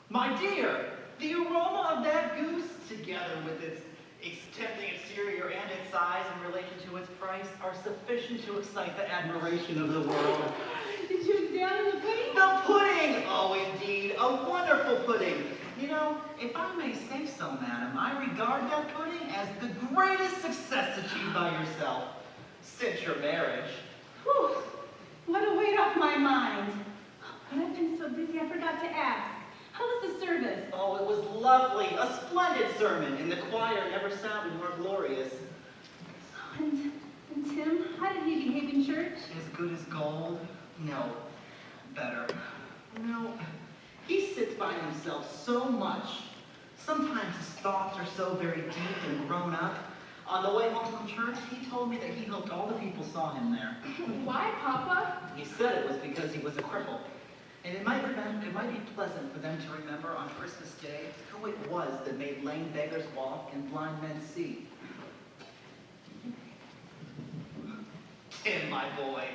My dear, the aroma of that goose, together with its tempting exterior and its size in relation to its price, are sufficient to excite the admiration of the world. Did you examine the pudding? The pudding! Oh, indeed, a wonderful pudding. You know, if I may say so, madam, I regard that pudding as the greatest success achieved by yourself since your marriage. Whew, what a weight off my mind. But I've been so busy I forgot to ask. How was the service? Oh, it was lovely. A splendid sermon, and the choir never sounded more glorious. And Tim, how did he behave in church? As good as gold? No, better. No, he sits by himself so much. Sometimes his thoughts are so very deep and grown up. On the way home from church, he told me that he hoped all the people saw him there. Why, Papa? He said it was because he was a cripple. And it might be pleasant for them to remember on Christmas Day who it was that made lame beggars walk and blind men see. Tim, my boy.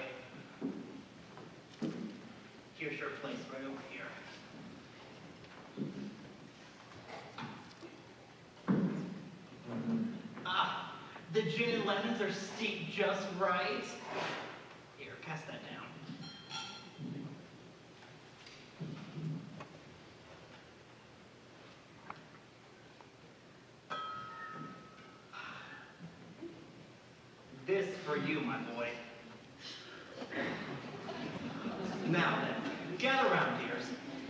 Here's your place right over here. Ah, the gin and lemons are steeped just right. Here, pass that down. This for you, my boy. Now then, gather round, dears,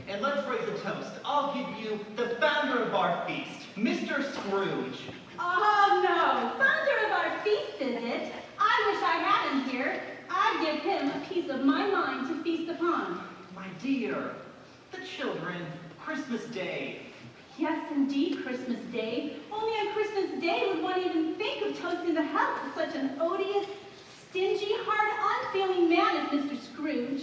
and let's raise a toast. I'll give you the founder of our feast, Mr. Scrooge. Oh, no. Founder of our feast, is it? I wish I had him here. I'd give him a piece of my mind to feast upon. My dear, the children, Christmas Day. Yes, indeed, Christmas Day. Only on Christmas Day would one even think of toasting the health of such an odious, stingy, hard, unfeeling man as Mr. Scrooge.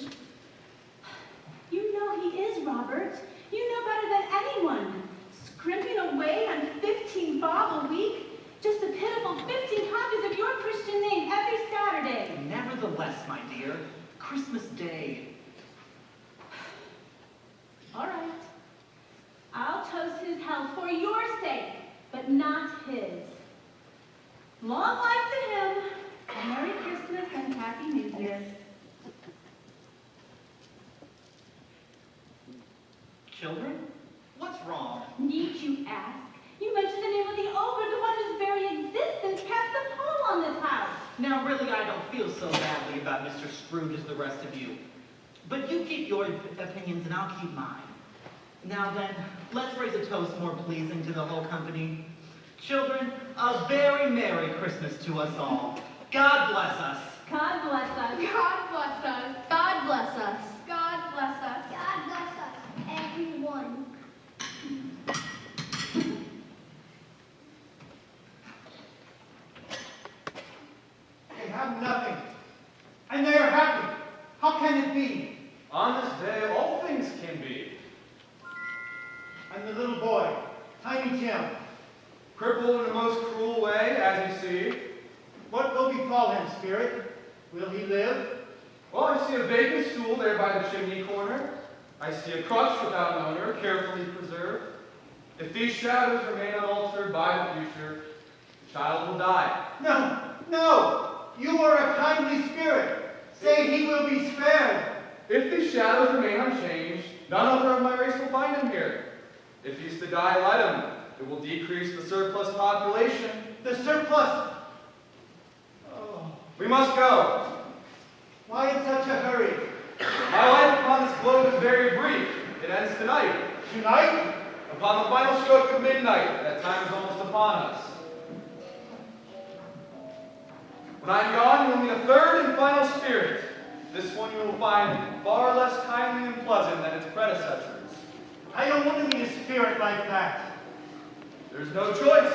You know he is, Robert. You know better than anyone. Scrimping away on 15 bob a week, just a pitiful 15 copies of your Christian name every Saturday. Nevertheless, my dear, Christmas Day. All right. I'll toast his health for your sake, but not his. Long life to him, and Merry Christmas and Happy New Year. Children, what's wrong? Need you ask? You mentioned the name of the ogre, the one whose very existence cast a pall on this house. Now, really, I don't feel so badly about Mr. Scrooge as the rest of you. But you keep your opinions and I'll keep mine. Now then, let's raise a toast more pleasing to the whole company. Children, a very Merry Christmas to us all. God bless us. God bless us. God bless us. God bless us. God bless us. God bless us, everyone. They have nothing, and they are happy. How can it be? On this day, all things can be. And the little boy, Tiny Tim, Crippled in a most cruel way, as you see. what will befall him, Spirit? Will he live? Well, I see a vacant stool there by the chimney corner. I see a crutch without an owner, carefully preserved. If these shadows remain unaltered by the future, the child will die. No, no! You are a kindly spirit. Say he will be spared. If these shadows remain unchanged, none other of my race will find him here. If he's to die, let him. It will decrease the surplus population. The surplus. Oh, We must go. why in such a hurry? My life upon this globe is very brief. It ends tonight. Tonight? Upon the final stroke of midnight, that time is almost upon us. When I am gone, you will meet a third and final spirit. This one you will find far less kindly and pleasant than its predecessors. I don't want to meet a spirit like that. There's no choice.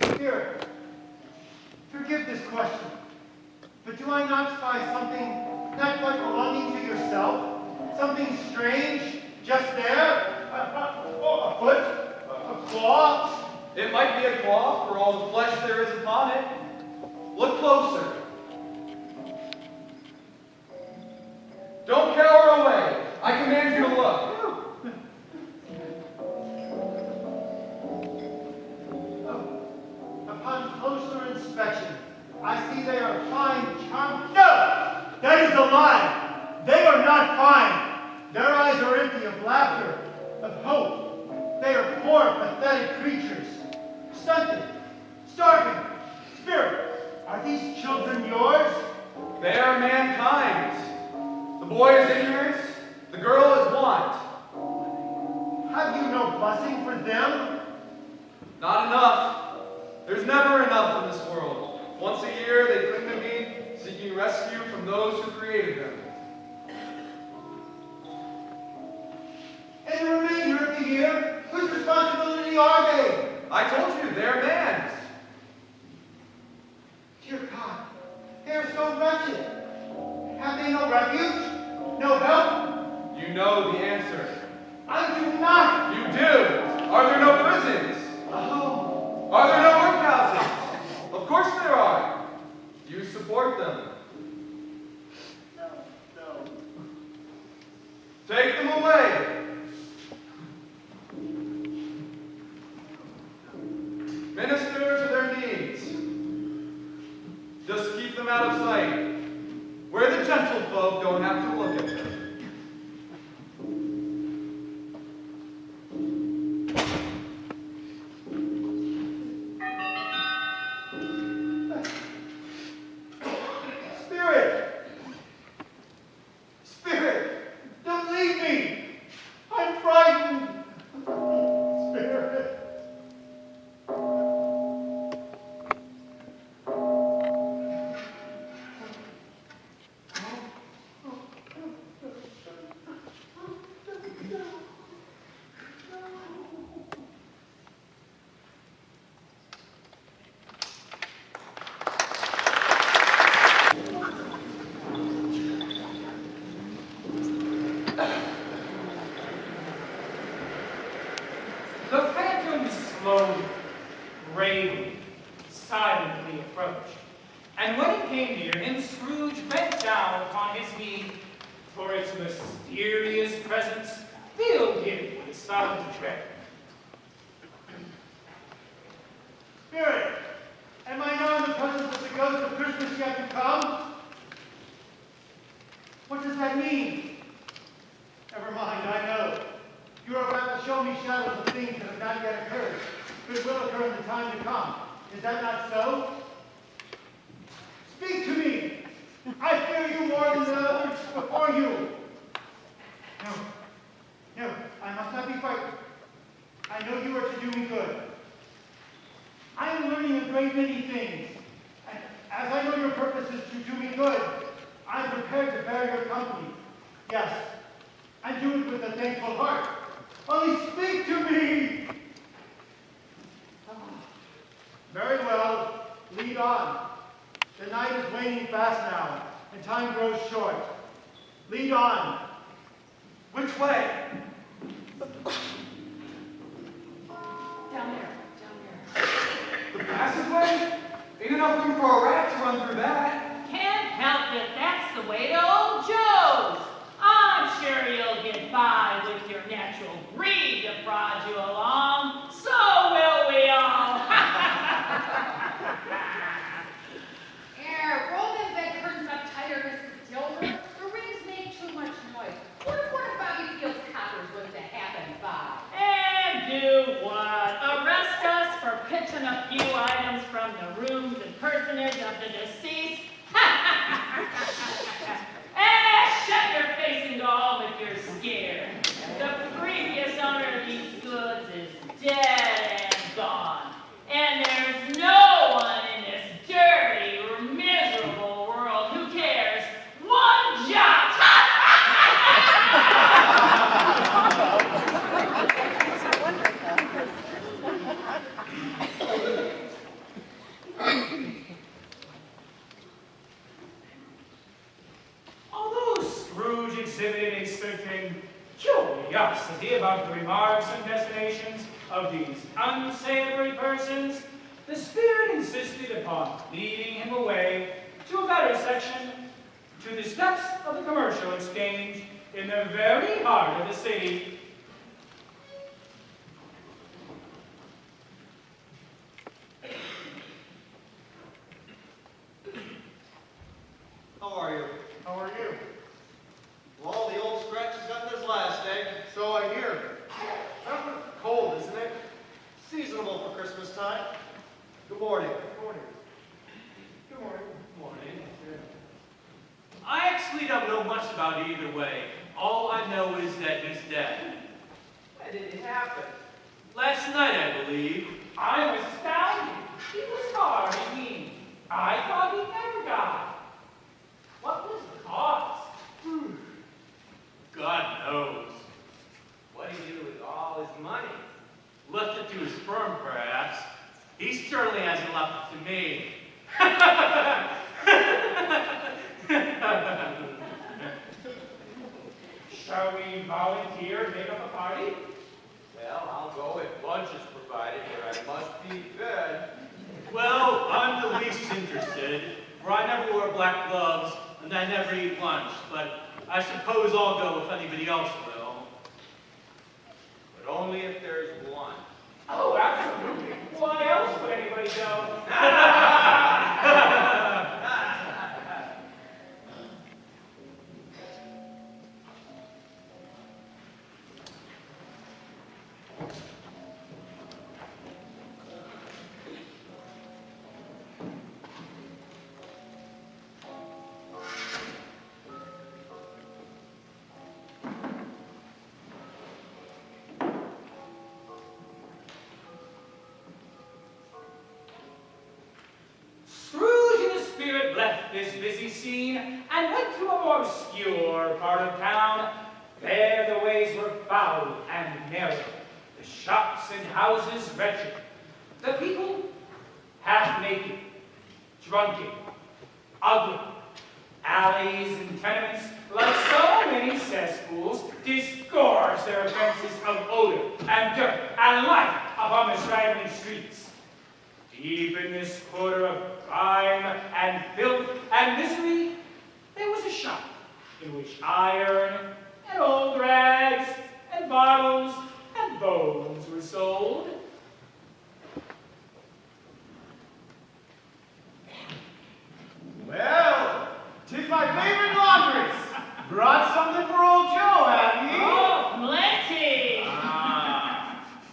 Spirit, forgive this question, but do I not spy something not quite belonging to yourself? Something strange, just there? A foot? A claw? It might be a claw for all the flesh there is upon it. Look closer. Don't cower away. I command you to look. Upon closer inspection, I see they are fine, charming. No! That is a lie! They are not fine! Their eyes are empty of laughter, of hope. They are poor, pathetic creatures. Stunted, starving. Spirit, are these children yours? They are mankind's. The boy is ignorance, the girl is want. Have you no blessing for them? Not enough. There's never enough in this world. Once a year they cling to me, seeking rescue from those who created them. And the remainder of the year, whose responsibility are they? I told you, they're man's. Dear God, they are so wretched. Have they no refuge? No help? You know the answer. I do not. You do. Are there no prisons? Oh. Are there no workhouses? Of course there are. You support them. No. Take them away. Minister to their needs. Just keep them out of sight, where the gentlefolk don't have to look at them. Spirit, don't leave me. I'm frightened. Spirit. The phantom slowly, gravely, silently approached, and when it came near him, Scrooge bent down upon his knee, for its mysterious presence filled him with sudden dread. Spirit, am I now in the presence of the ghost of Christmas yet to come? What does that mean? Never mind, I know. You are about to show me shadows of things that have not yet occurred, but will occur in the time to come. Is that not so? Speak to me! I fear you more than the others before you. No, I must not be frightened. I know you are to do me good. I am learning a great many things, and as I know your purpose is to do me good, I am prepared to bear your company. Yes, and do it with a thankful heart. Only speak to me! Very well, lead on. The night is waning fast now, and time grows short. Lead on. Which way? Down there. The passageway? Ain't enough room for a rat to run through that. Can't help it, that's the way to old Joe's. I'm sure you'll get by with your natural greed to prod you along. So will we all. Roll them bed curtains up tighter, Mrs. Dilber. The rings make too much noise. What if one of Bobby Field's coppers was to happen by? And do what? Arrest us for pitching a few items from the rooms and personage of the deceased? Shut your face and go home if you're scared. The previous owner of these goods is dead and gone. And there's no one in this dirty, miserable world who cares one jot. Although Scrooge exhibited a certain curiosity about the remarks and destinations of these unsavory persons, the spirit insisted upon leading him away to a better section, to the steps of the commercial exchange in the very heart of the city. How are you? How are you? Well, the old scratch has gotten his last, eh? So I hear. Cold, isn't it? Seasonable for Christmas time. Good morning. Good morning. Good morning. Morning. I actually don't know much about either way. All I know is that he's dead. When did it happen? Last night, I believe. I'm astounded. He was hard indeed. I thought he never died. What was the cause? God knows. What he did with all his money. Left it to his firm, perhaps. He certainly hasn't left it to me. Shall we volunteer and make up a party? Well, I'll go if lunch is provided, but I must be fed. Well, I'm the least interested, for I never wear black gloves and I never eat lunch, but I suppose I'll go if anybody else will. But only if there's one. Oh, absolutely. Why else would anybody go? Scrooge in the spirit left this busy scene and went to a more obscure part of town. There the ways were foul and narrow, the shops and houses wretched, the people half naked, drunken, ugly, alleys and tenements, like so many cesspools, disgorge their offenses of odor and dirt and life upon the straggling streets. Deep in this quarter of crime and filth and misery, there was a shop in which iron and old rags and bottles and bones were sold. Well, 'tis my favorite laundress. Brought something for old Joe, have ye? Oh, plenty!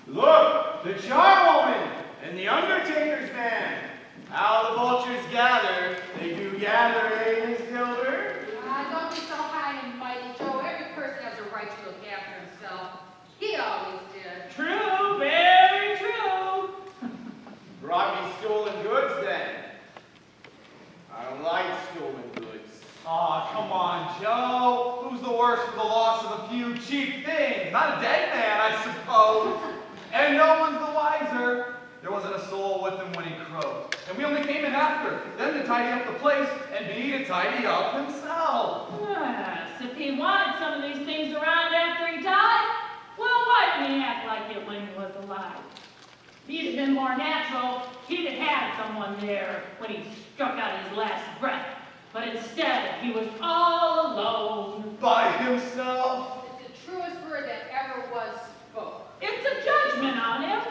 Look, the charwoman and the undertaker's man. How the vultures gather, they do gather, eh, Miss Gilbert? Don't be so high and mighty, Joe. Every person has a right to look after himself. He always did. True, very true. Brought me stolen goods then. I don't like stolen goods. Aw, come on, Joe. Who's the worse for the loss of a few cheap things? Not a dead man, I suppose. And no one's the wiser. There wasn't a soul with him when he croaked. And we only came in after, them to tidy up the place, and me to tidy up himself. Yes, if he wanted some of these things around after he died, well, why didn't he act like it when he was alive? If he'd have been more natural, he'd have had someone there when he struck out his last breath. But instead, he was all alone. By himself. It's the truest word that ever was spoke. It's a judgment on him.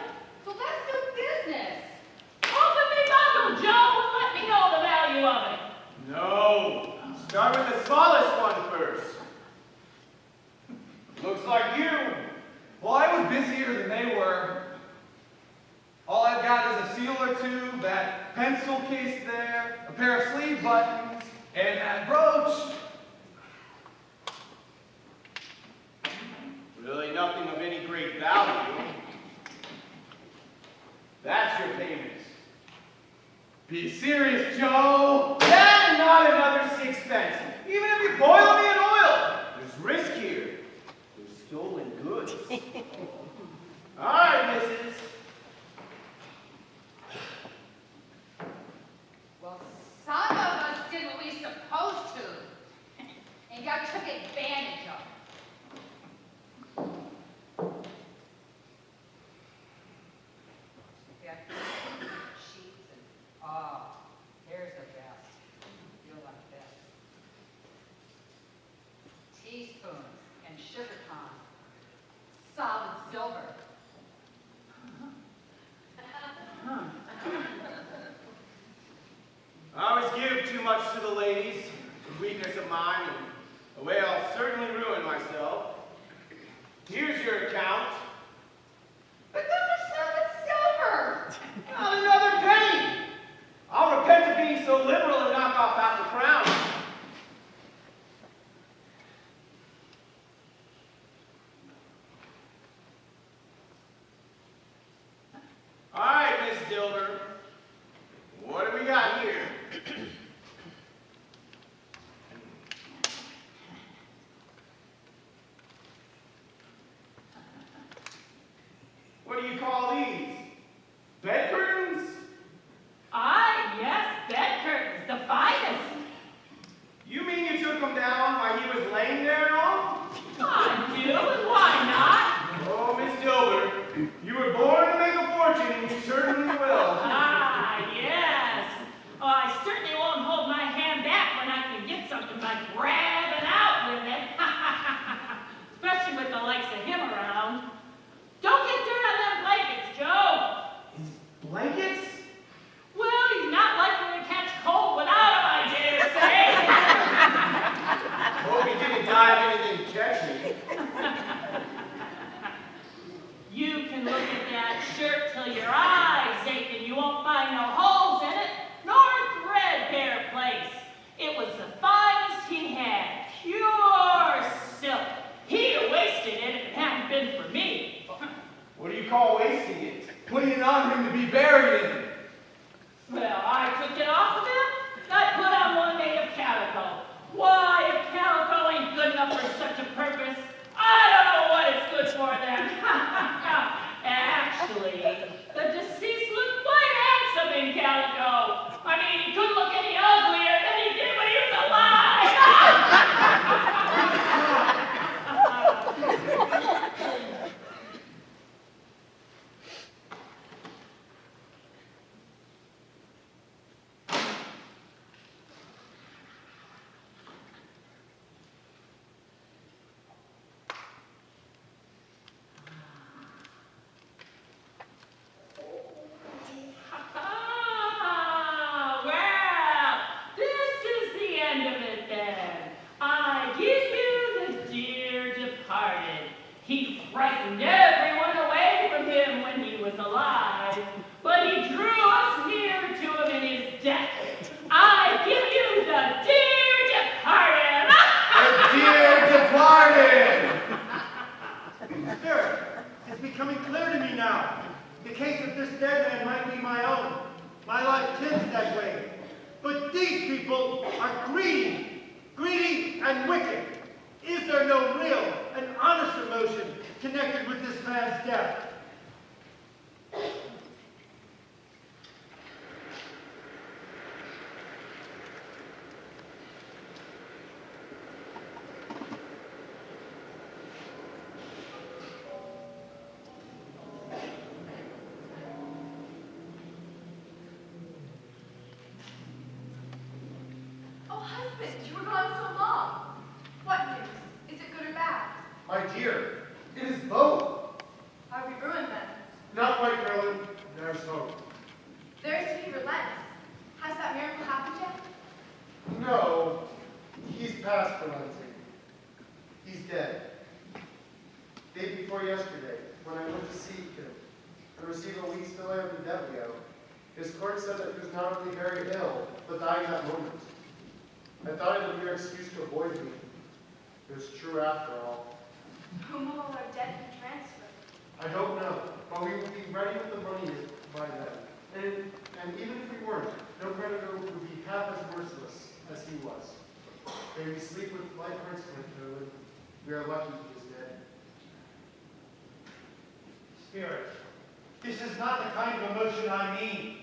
So let's do business. Open me bundle, Joe, and let me know the value of it. No. Start with the smallest one first. Looks like you. Well, I was busier than they were. All I've got is a seal or two, that pencil case there, a pair of sleeve buttons, and that brooch. Really nothing of any great value. That's your payment. Be serious, Joe. That and not another sixpence. Even if you boil me in oil. There's risk here. There's stolen goods. All right, missus. Well, some of us did what we supposed to and got took advantage of. Yeah, sheets and here's the best. You'll like this. You were born to make a fortune, and you certainly will. Ah, yes. Oh, I certainly won't hold my hand back when I can get something by grabbing out with it. Especially with the likes of him around. Don't get dirt on them blankets, Joe. Blankets? Well, he's not likely to catch cold without them, I dare say. Hope he didn't die of anything to catch me. You can look at that shirt till your eyes ache and you won't find no holes in it, nor a threadbare place. It was the finest he had, pure silk. He'd have wasted it if it hadn't been for me. What do you call wasting it? Putting it on him to be buried in it. Well, I took it off of him, and I put on one made of calico. Why, if calico ain't good enough for such a purpose, I don't know what it's good for then. Actually, the deceased looked quite handsome in calico. I mean, he couldn't look any uglier than he did when he was alive. Well, this is the end of it then. I give you the dear departed. He frightened everyone away from him when he was alive, but he drew us nearer to him in his death. I give you the dear departed. The dear departed! Spirit, it's becoming clear to me now. The case of this dead man might be my own. My life tends that way. But these people are greedy and wicked. Is there no real and honest emotion connected with this man's death? Oh, husband, you were gone so long. What news? Is it good or bad? My dear, it is both. Are we ruined then? Not quite, Carolyn. There's hope. There's he relents. Has that miracle happened yet? No, he's past relenting. He's dead. Day before yesterday, when I went to see him and received a week's delay of the deblio, his court said that he was not only very ill, but dying that moment. I thought it would be your excuse to avoid me. It was true after all. Whom will all our debt be transferred? I hope no, but we will be ready with the money by then. And even if we weren't, no creditor would be half as merciless as he was. May we sleep with light hearts, my Carolyn. We are lucky he is dead. Spirit, this is not the kind of emotion I mean.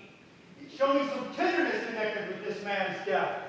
Show me some tenderness connected with this man's death.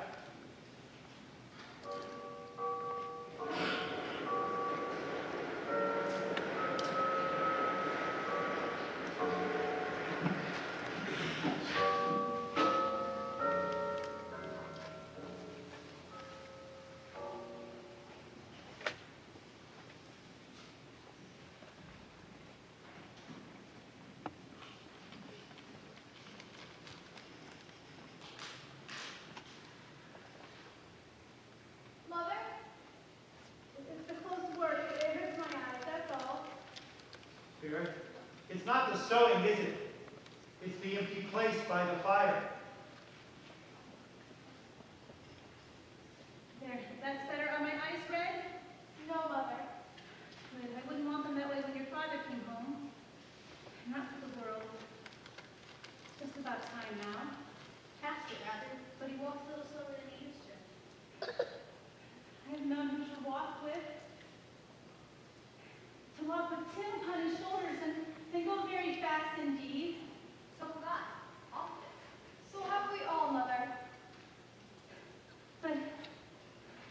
Mother? It's the close work. It hurts my eyes, that's all. Spirit, it's not the sewing, is it? It's the empty place by the fire. There, that's better. Are my eyes red? No, Mother. Good. I wouldn't want them that way when your father came home. Not for the world. It's just about time now. Faster, rather, but he walks a little slower than he used to. I have known who to walk with. To walk with tin upon his shoulders and go very fast indeed. So have I. Often. So have we all, Mother. But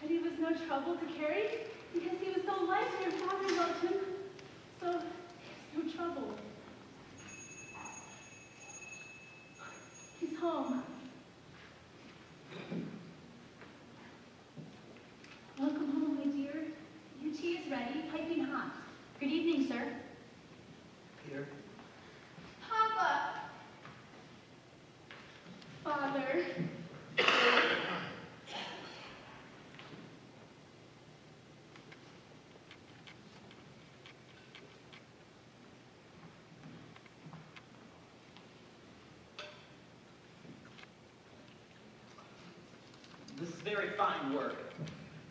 he was no trouble to carry because he was so light and your father loved him. So, no trouble. very fine work.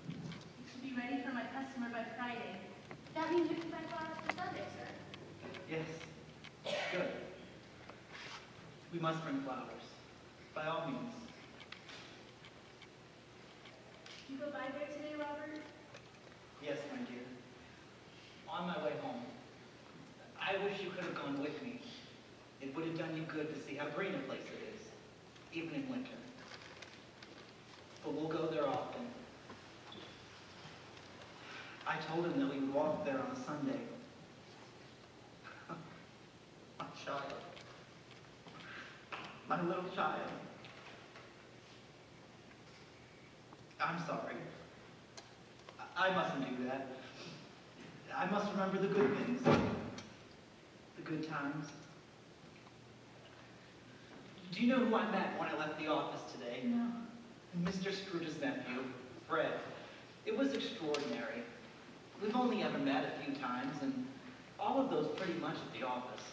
You should be ready for my customer by Friday. That means you can buy flowers for Sunday, sir. Yes. Good. We must bring flowers. By all means. You go by there today, Robert? Yes, my dear. On my way home. I wish you could have gone with me. It would have done you good to see how green a place it is, even in winter. But we'll go there often. I told him that we would walk there on a Sunday. My child. My little child. I'm sorry. I mustn't do that. I must remember the good things. The good times. Do you know who I met when I left the office today? No. Mr. Scrooge's nephew, Fred. It was extraordinary. We've only ever met a few times, and all of those pretty much at the office.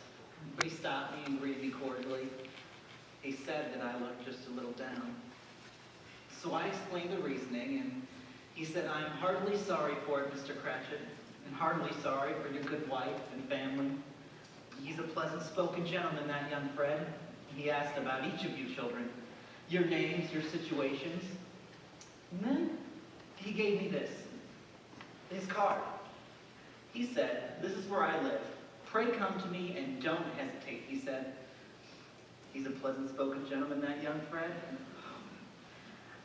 But he stopped me and greeted me cordially. He said that I looked just a little down. So I explained the reasoning, and he said, "I'm heartily sorry for it, Mr. Cratchit, and heartily sorry for your good wife and family. He's a pleasant-spoken gentleman, that young Fred." He asked about each of you children, your names, your situations. And then he gave me this, his card. He said, "This is where I live. Pray come to me and don't hesitate," he said. He's a pleasant-spoken gentleman, that young Fred.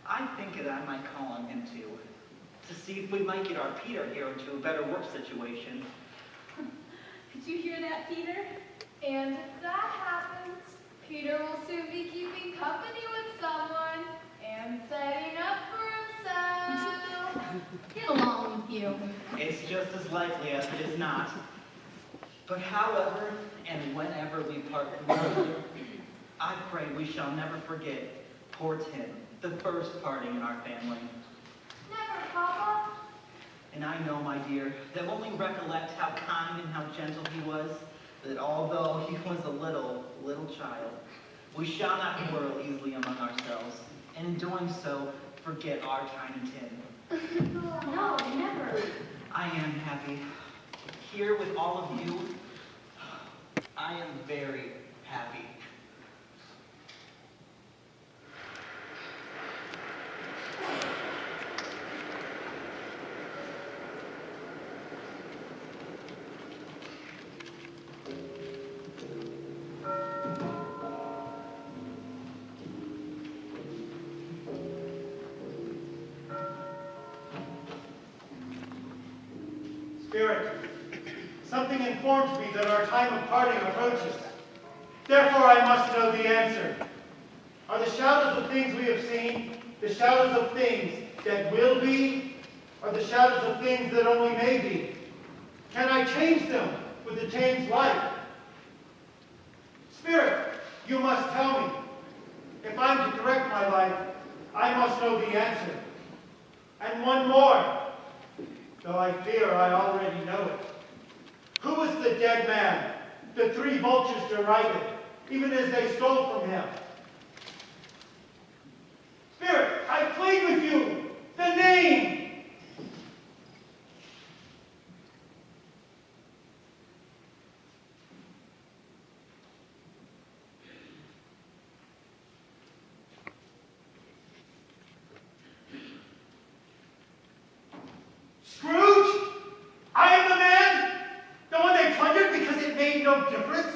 I think that I might call on him too, to see if we might get our Peter here into a better work situation. Did you hear that, Peter? And if that happens, Peter will soon be keeping company with someone and setting up for himself. Get along with you. It's just as likely as it is not. But however and whenever we part from one another, I pray we shall never forget poor Tim, the first parting in our family. Never, Papa. And I know, my dear, that when we recollect how kind and how gentle he was, that although he was a little child, we shall not quarrel easily among ourselves, and in doing so, forget our tiny Tim. No, never. I am happy. Here with all of you, I am very happy. Spirit, something informs me that our time of parting approaches. Therefore, I must know the answer. Are the shadows of things we have seen the shadows of things that will be, or the shadows of things that only may be? Can I change them with a changed life? Spirit, you must tell me. If I'm to direct my life, I must know the answer. And one more, though I fear I already know it. Who was the dead man the three vultures derided, even as they stole from him? Spirit, I plead with you, the name! Scrooge? I am the man? The one they plundered because it made no difference?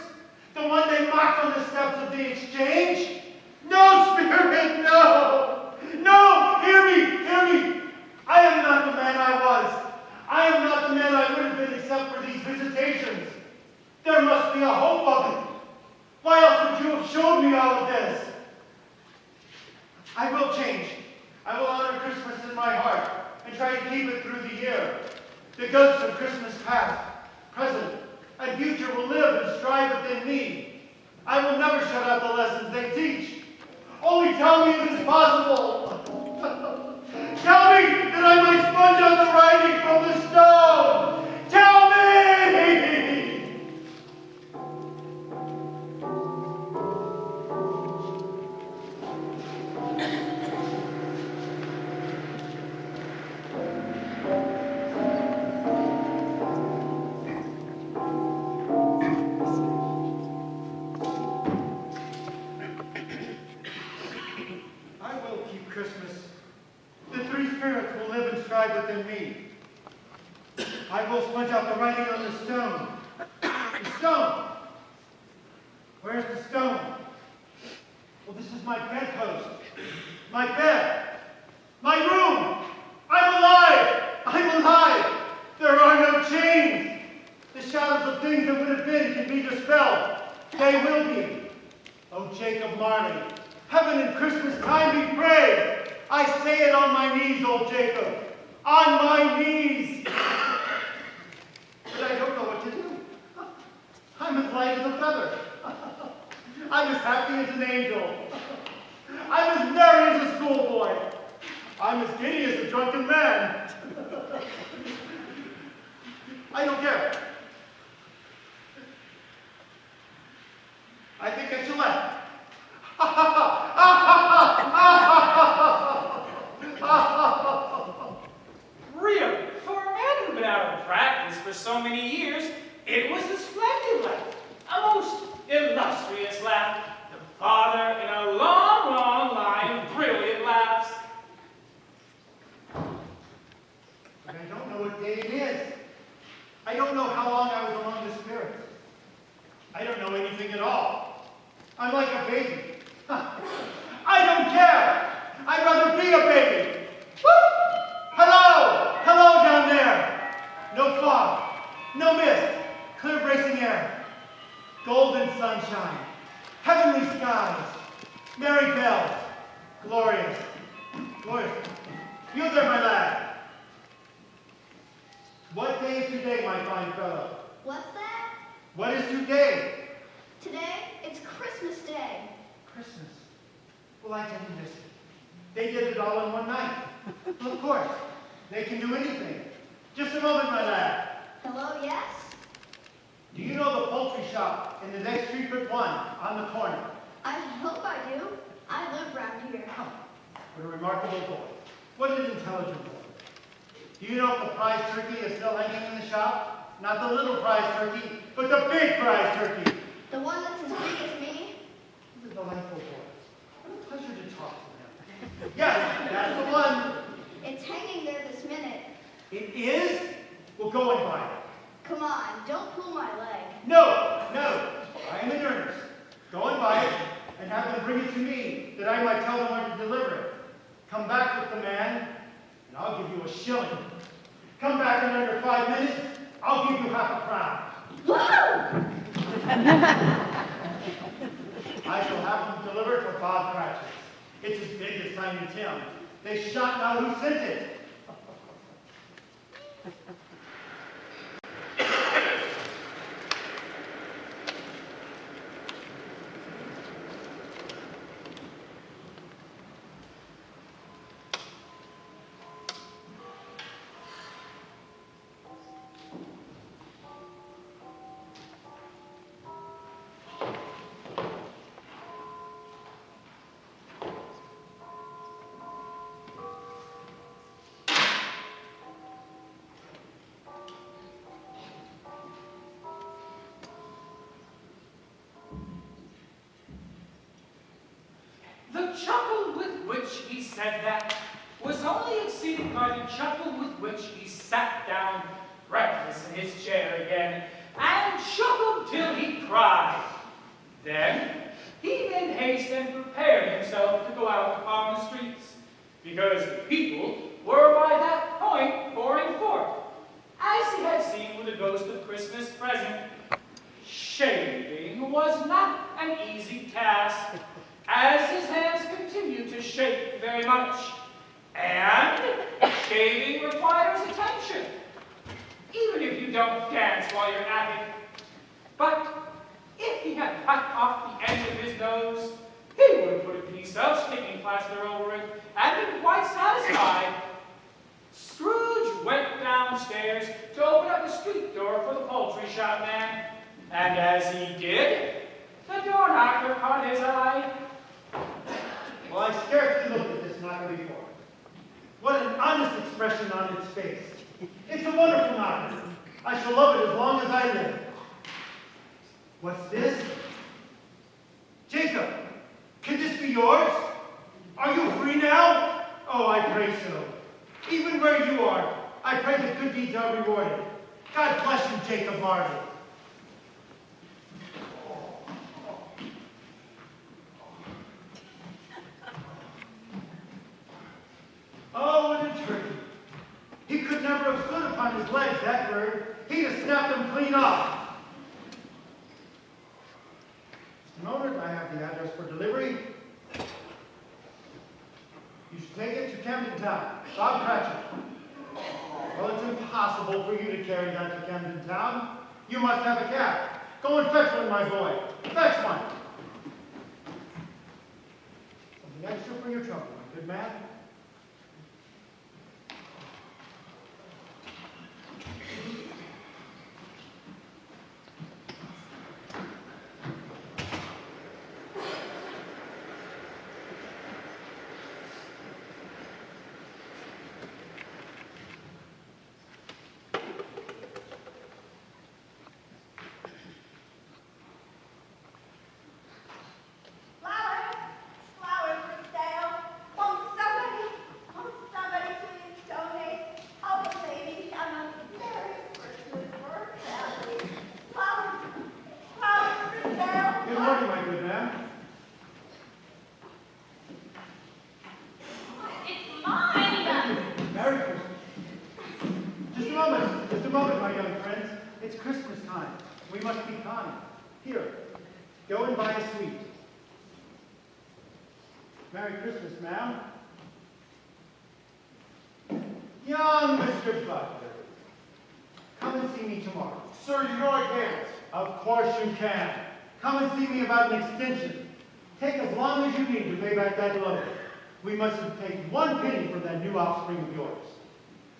The one they mocked on the steps of the exchange? No, Spirit, no! No! Hear me! Hear me! I am not the man I was. I am not the man I would have been except for these visitations. There must be a hope of it. Why else would you have showed me all of this? I will change. I will honor Christmas in my heart and try to keep it through the year. The ghosts of Christmas past, present, and future will live and strive within me. I will never shut out the lessons they teach. Only tell me it is possible. Tell me that I might sponge out the writing from the stone. Tell me! inscribed within me. I will smudge out the writing on the stone. The stone! Where's the stone? Well, this is my bedpost. My bed. My room! I'm alive! I'm alive! There are no chains! The shadows of things that would have been can be dispelled. They will be. Oh, Jacob Marley, heaven and Christmas time be praised. I say it on my knees, old Jacob. On my knees. But I don't know what to do. I'm as light as a feather. I'm as happy as an angel. I'm as merry as a schoolboy. I'm as giddy as a drunken man. I don't care. I think I shall laugh. Really, for a man who'd been out of practice for so many years, it was a splendid laugh. A most illustrious laugh. The father in a long, long line of brilliant laughs. But I don't know what day it is. I don't know how long I was among the spirits. I don't know anything at all. I'm like a baby. I don't care. I'd rather be a baby. Woo! Hello! Hello down there. No fog, no mist, clear bracing air, golden sunshine, heavenly skies, merry bells, glorious, glorious. You there, my lad. What day is today, my fine fellow? What's that? What is today? Today, it's Christmas Day. Christmas. Well, I didn't miss it. They did it all in one night. Well, of course. They can do anything. Just a moment, my lad. Hello, yes? Do you know the poultry shop in the next street but one, on the corner? I hope I do. I live round here. Oh, what a remarkable boy. What an intelligent boy. Do you know if the prize turkey is still hanging in the shop? Not the little prize turkey, but the big prize turkey. The one that's as big as me? He's a delightful boy. What a pleasure to talk to him. Yes, that's the one. It's hanging there this minute. It is? Well, go and buy it. Come on, don't pull my leg. No, no, I am in earnest. Go and buy it, and have them bring it to me, that I might tell them where to deliver it. Come back with the man, and I'll give you a shilling. Come back in under 5 minutes, I'll give you half a crown. Whoa! I shall have them delivered for Bob Cratchit. It's as big as Tiny Tim. They shot now who sent it. The chuckle with which he said that was only exceeded by the chuckle with which he sat down, breathless in his chair again, and chuckled till he cried. Then he made haste and prepared himself to go out upon the streets, because people were by that point pouring forth, as he had seen with the ghost of Christmas present. Shaving was not an easy task, as his hands continued to shake very much, and shaving requires attention, even if you don't dance while you're at it. But if he had cut off the end of his nose, he would have put a piece of sticking plaster over it and been quite satisfied. Scrooge went downstairs to open up the street door for the poultry shop man, and as he did, the door knocker caught his eye. Well, I scarcely looked at this knocker before. What an honest expression on its face. It's a wonderful knocker. I shall love it as long as I live. What's this? Jacob, can this be yours? Are you free now? Oh, I pray so. Even be where you are. I pray that good deeds are rewarded. God bless you, Jacob Marley. Oh, what a turkey. He could never have stood upon his legs, that bird. He'd have snapped them clean off. Just a moment, I have the address for delivery. You should take it to Camden Town. Bob Cratchit. Well, it's impossible for you to carry that to Camden Town. You must have a cab. Go and fetch one, my boy. Fetch one. Something extra for your trouble, my good man. Merry Christmas, ma'am. Young Mr. Butler, come and see me tomorrow. Sir, you know I can't. Of course you can. Come and see me about an extension. Take as long as you need to pay back that loan. We mustn't take one penny from that new offspring of yours.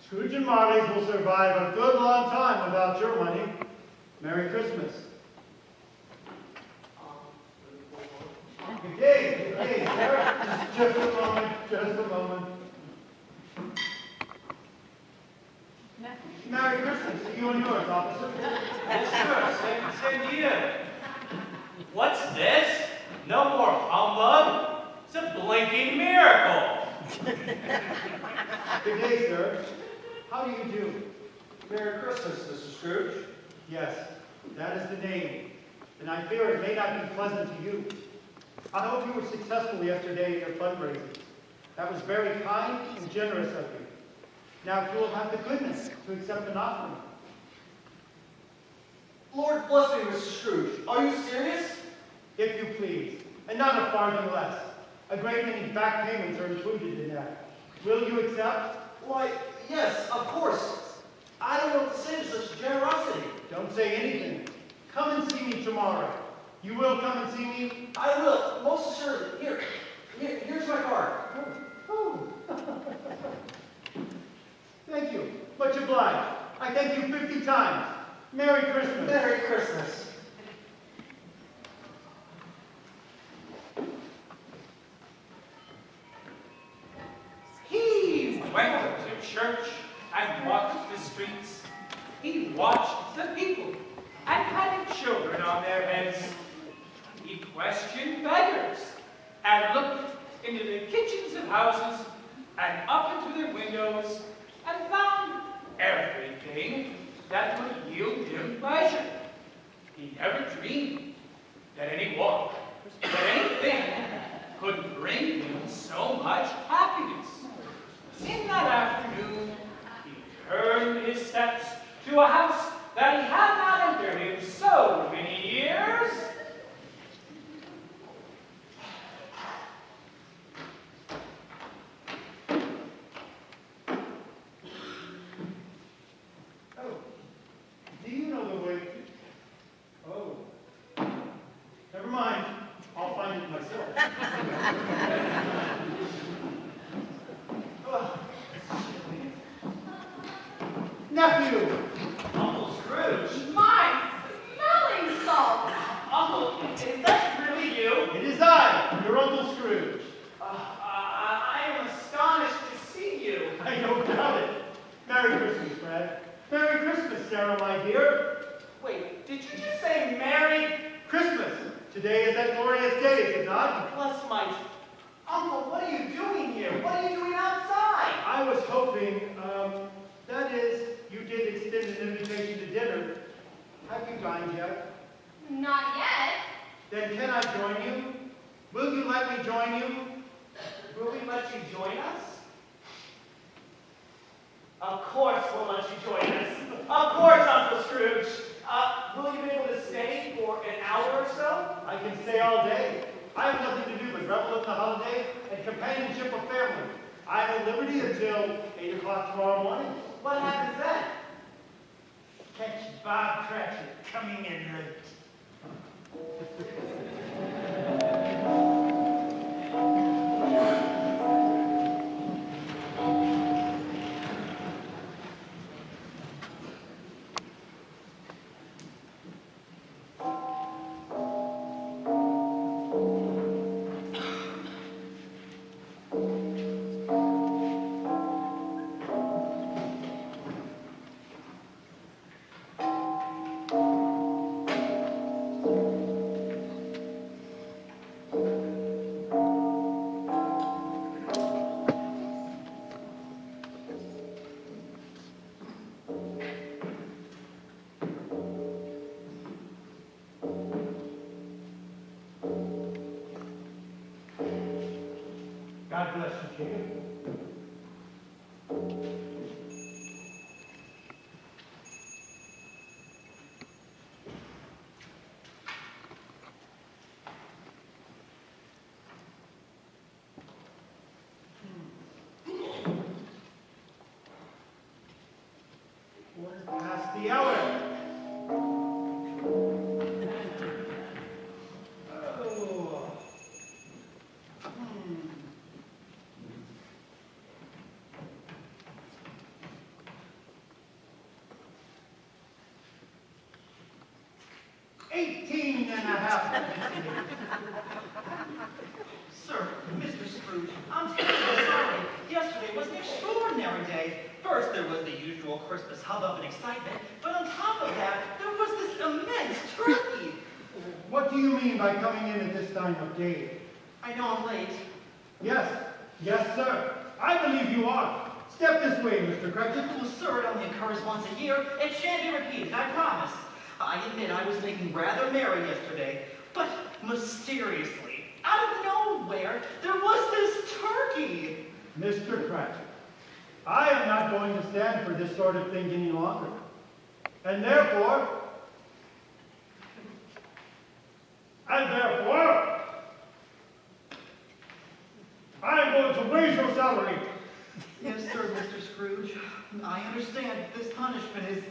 Scrooge and Marley's will survive a good long time without your money. Merry Christmas. Good day, sir. Just a moment. Merry Christmas to you and yours, officer. Yes, sir. Same to you. What's this? No more humbug. It's a blinking miracle. Good day, sir. How do you do? Merry Christmas, Mr. Scrooge. Yes, that is the name. And I fear it may not be pleasant to you. I hope you were successful yesterday in your fundraising. That was very kind and generous of you. Now, if you will have the goodness to accept an offering. Lord bless me, Mr. Scrooge. Are you serious? If you please, and not a farthing less. A great many back payments are included in that. Will you accept? Why, yes, of course. I don't know what to say to such generosity. Don't say anything. Come and see me tomorrow. You will come and see me? I will, most assuredly. Here's my card. Oh. Thank you. Much obliged. I thank you 50 times. Merry Christmas. Merry Christmas. He went to church and walked the streets. He watched the people and patted children on their heads. He questioned beggars and looked into the kitchens of houses and up into their windows and found everything that would yield him pleasure. He never dreamed that any walk, that anything could bring him so much happiness. In that afternoon, he turned his steps to a house that he had not entered in so many years. Oh, do you know the way? Oh, never mind. I'll find it myself. Nephew! Uncle Scrooge. My smelling salts! Uncle, is that really you? It is I, your Uncle Scrooge. I am astonished to see you. I don't doubt it. Merry Christmas, Fred. Merry Christmas, Sarah, my dear. Wait, did you just say Merry? Christmas. Today is that glorious day, is it not? Bless my... Uncle, what are you doing here? What are you doing outside? I was hoping, that is, you did extend an invitation to dinner. Have you dined yet? Not yet. Then can I join you? Will you let me join you? Will we let you join us? Of course we'll let you join us. Of course, Uncle Scrooge. Will you be able to stay for an hour or so? I can stay all day. I have nothing to do but revel in the holiday and companionship of family. I have at liberty until 8 o'clock tomorrow morning. What happens then? Catch Bob Cratchit coming in late. God bless you, Jacob. Quarter past the hour. Oh. 18 and a half minutes. Sir, Mr. Scrooge, I'm terribly sorry. Yesterday was an extraordinary day. First, there was the usual Christmas hubbub and excitement, but on top of that, there was this immense turkey. What do you mean by coming in at this time of day? I know I'm late. Yes, yes, sir. I believe you are. Step this way, Mr. Cratchit. Well, sir, it only occurs once a year. It shan't be repeated, I promise. I admit I was making rather merry yesterday, but mysteriously, out of nowhere, there was this turkey. Mr. Cratchit, I am not going to stand for this sort of thing any longer. And therefore, I am going to raise your salary. Yes, sir, Mr. Scrooge. I understand this punishment is...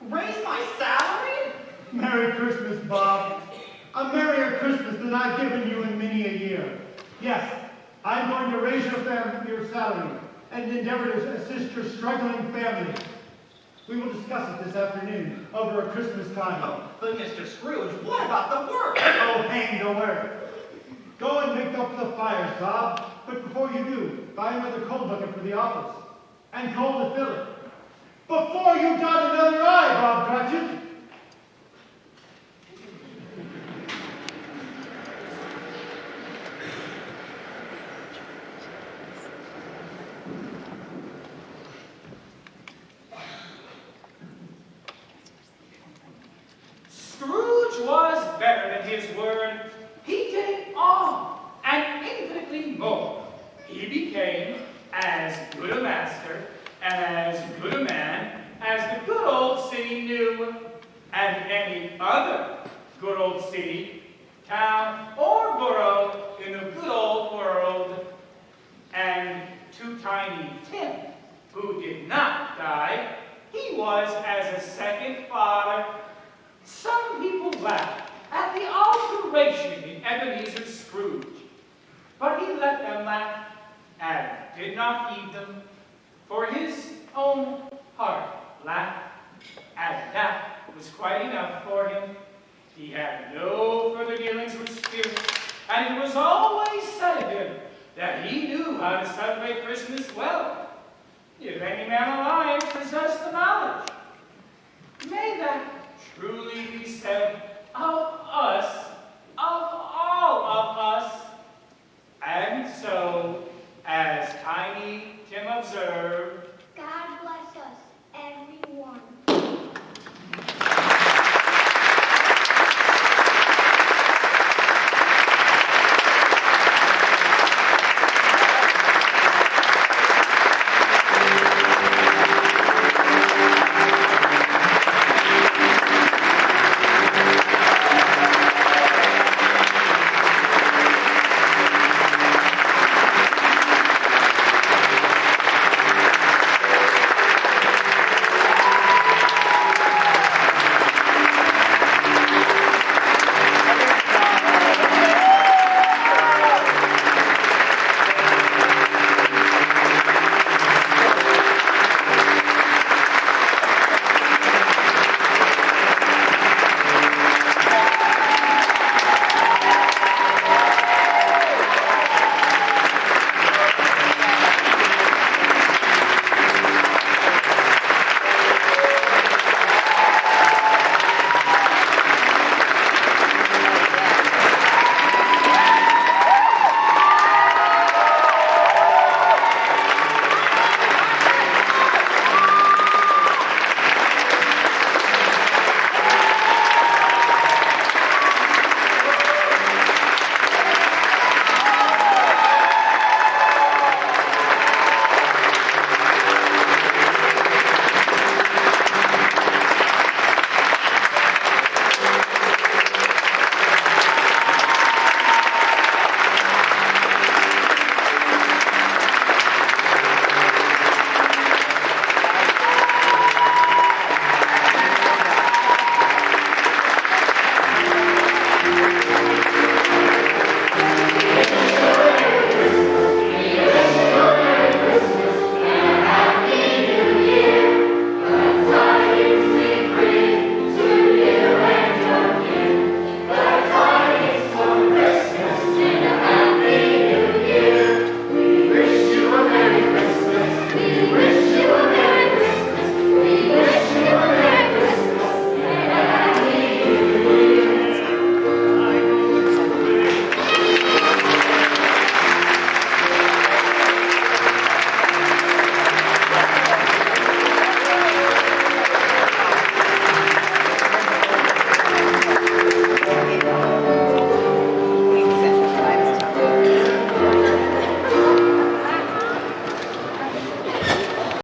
Raise my salary? Merry Christmas, Bob. A merrier Christmas than I've given you in many a year. Yes, I'm going to raise your salary and endeavor to assist your struggling family. We will discuss it this afternoon over a Christmas time. Oh, but Mr. Scrooge, what about the work? Oh, hang the work. Go and make up the fires, Bob. But before you do, buy another coal bucket for the office. And coal to fill it. Before you dot another I, Bob Cratchit. Scrooge was better than his word. He did it all, and infinitely more. He became as good a master and as good a man as the good old city knew, and any other good old city, town, or borough in the good old world. And to Tiny Tim, who did not die, he was as a second father. Some people laughed at the alteration in Ebenezer Scrooge, but he let them laugh and did not heed them, for his own heart laughed, and that was quite enough for him. He had no further dealings with spirits, and it was always said of him that he knew how to celebrate Christmas well, if any man alive possessed the knowledge. May that truly be said of us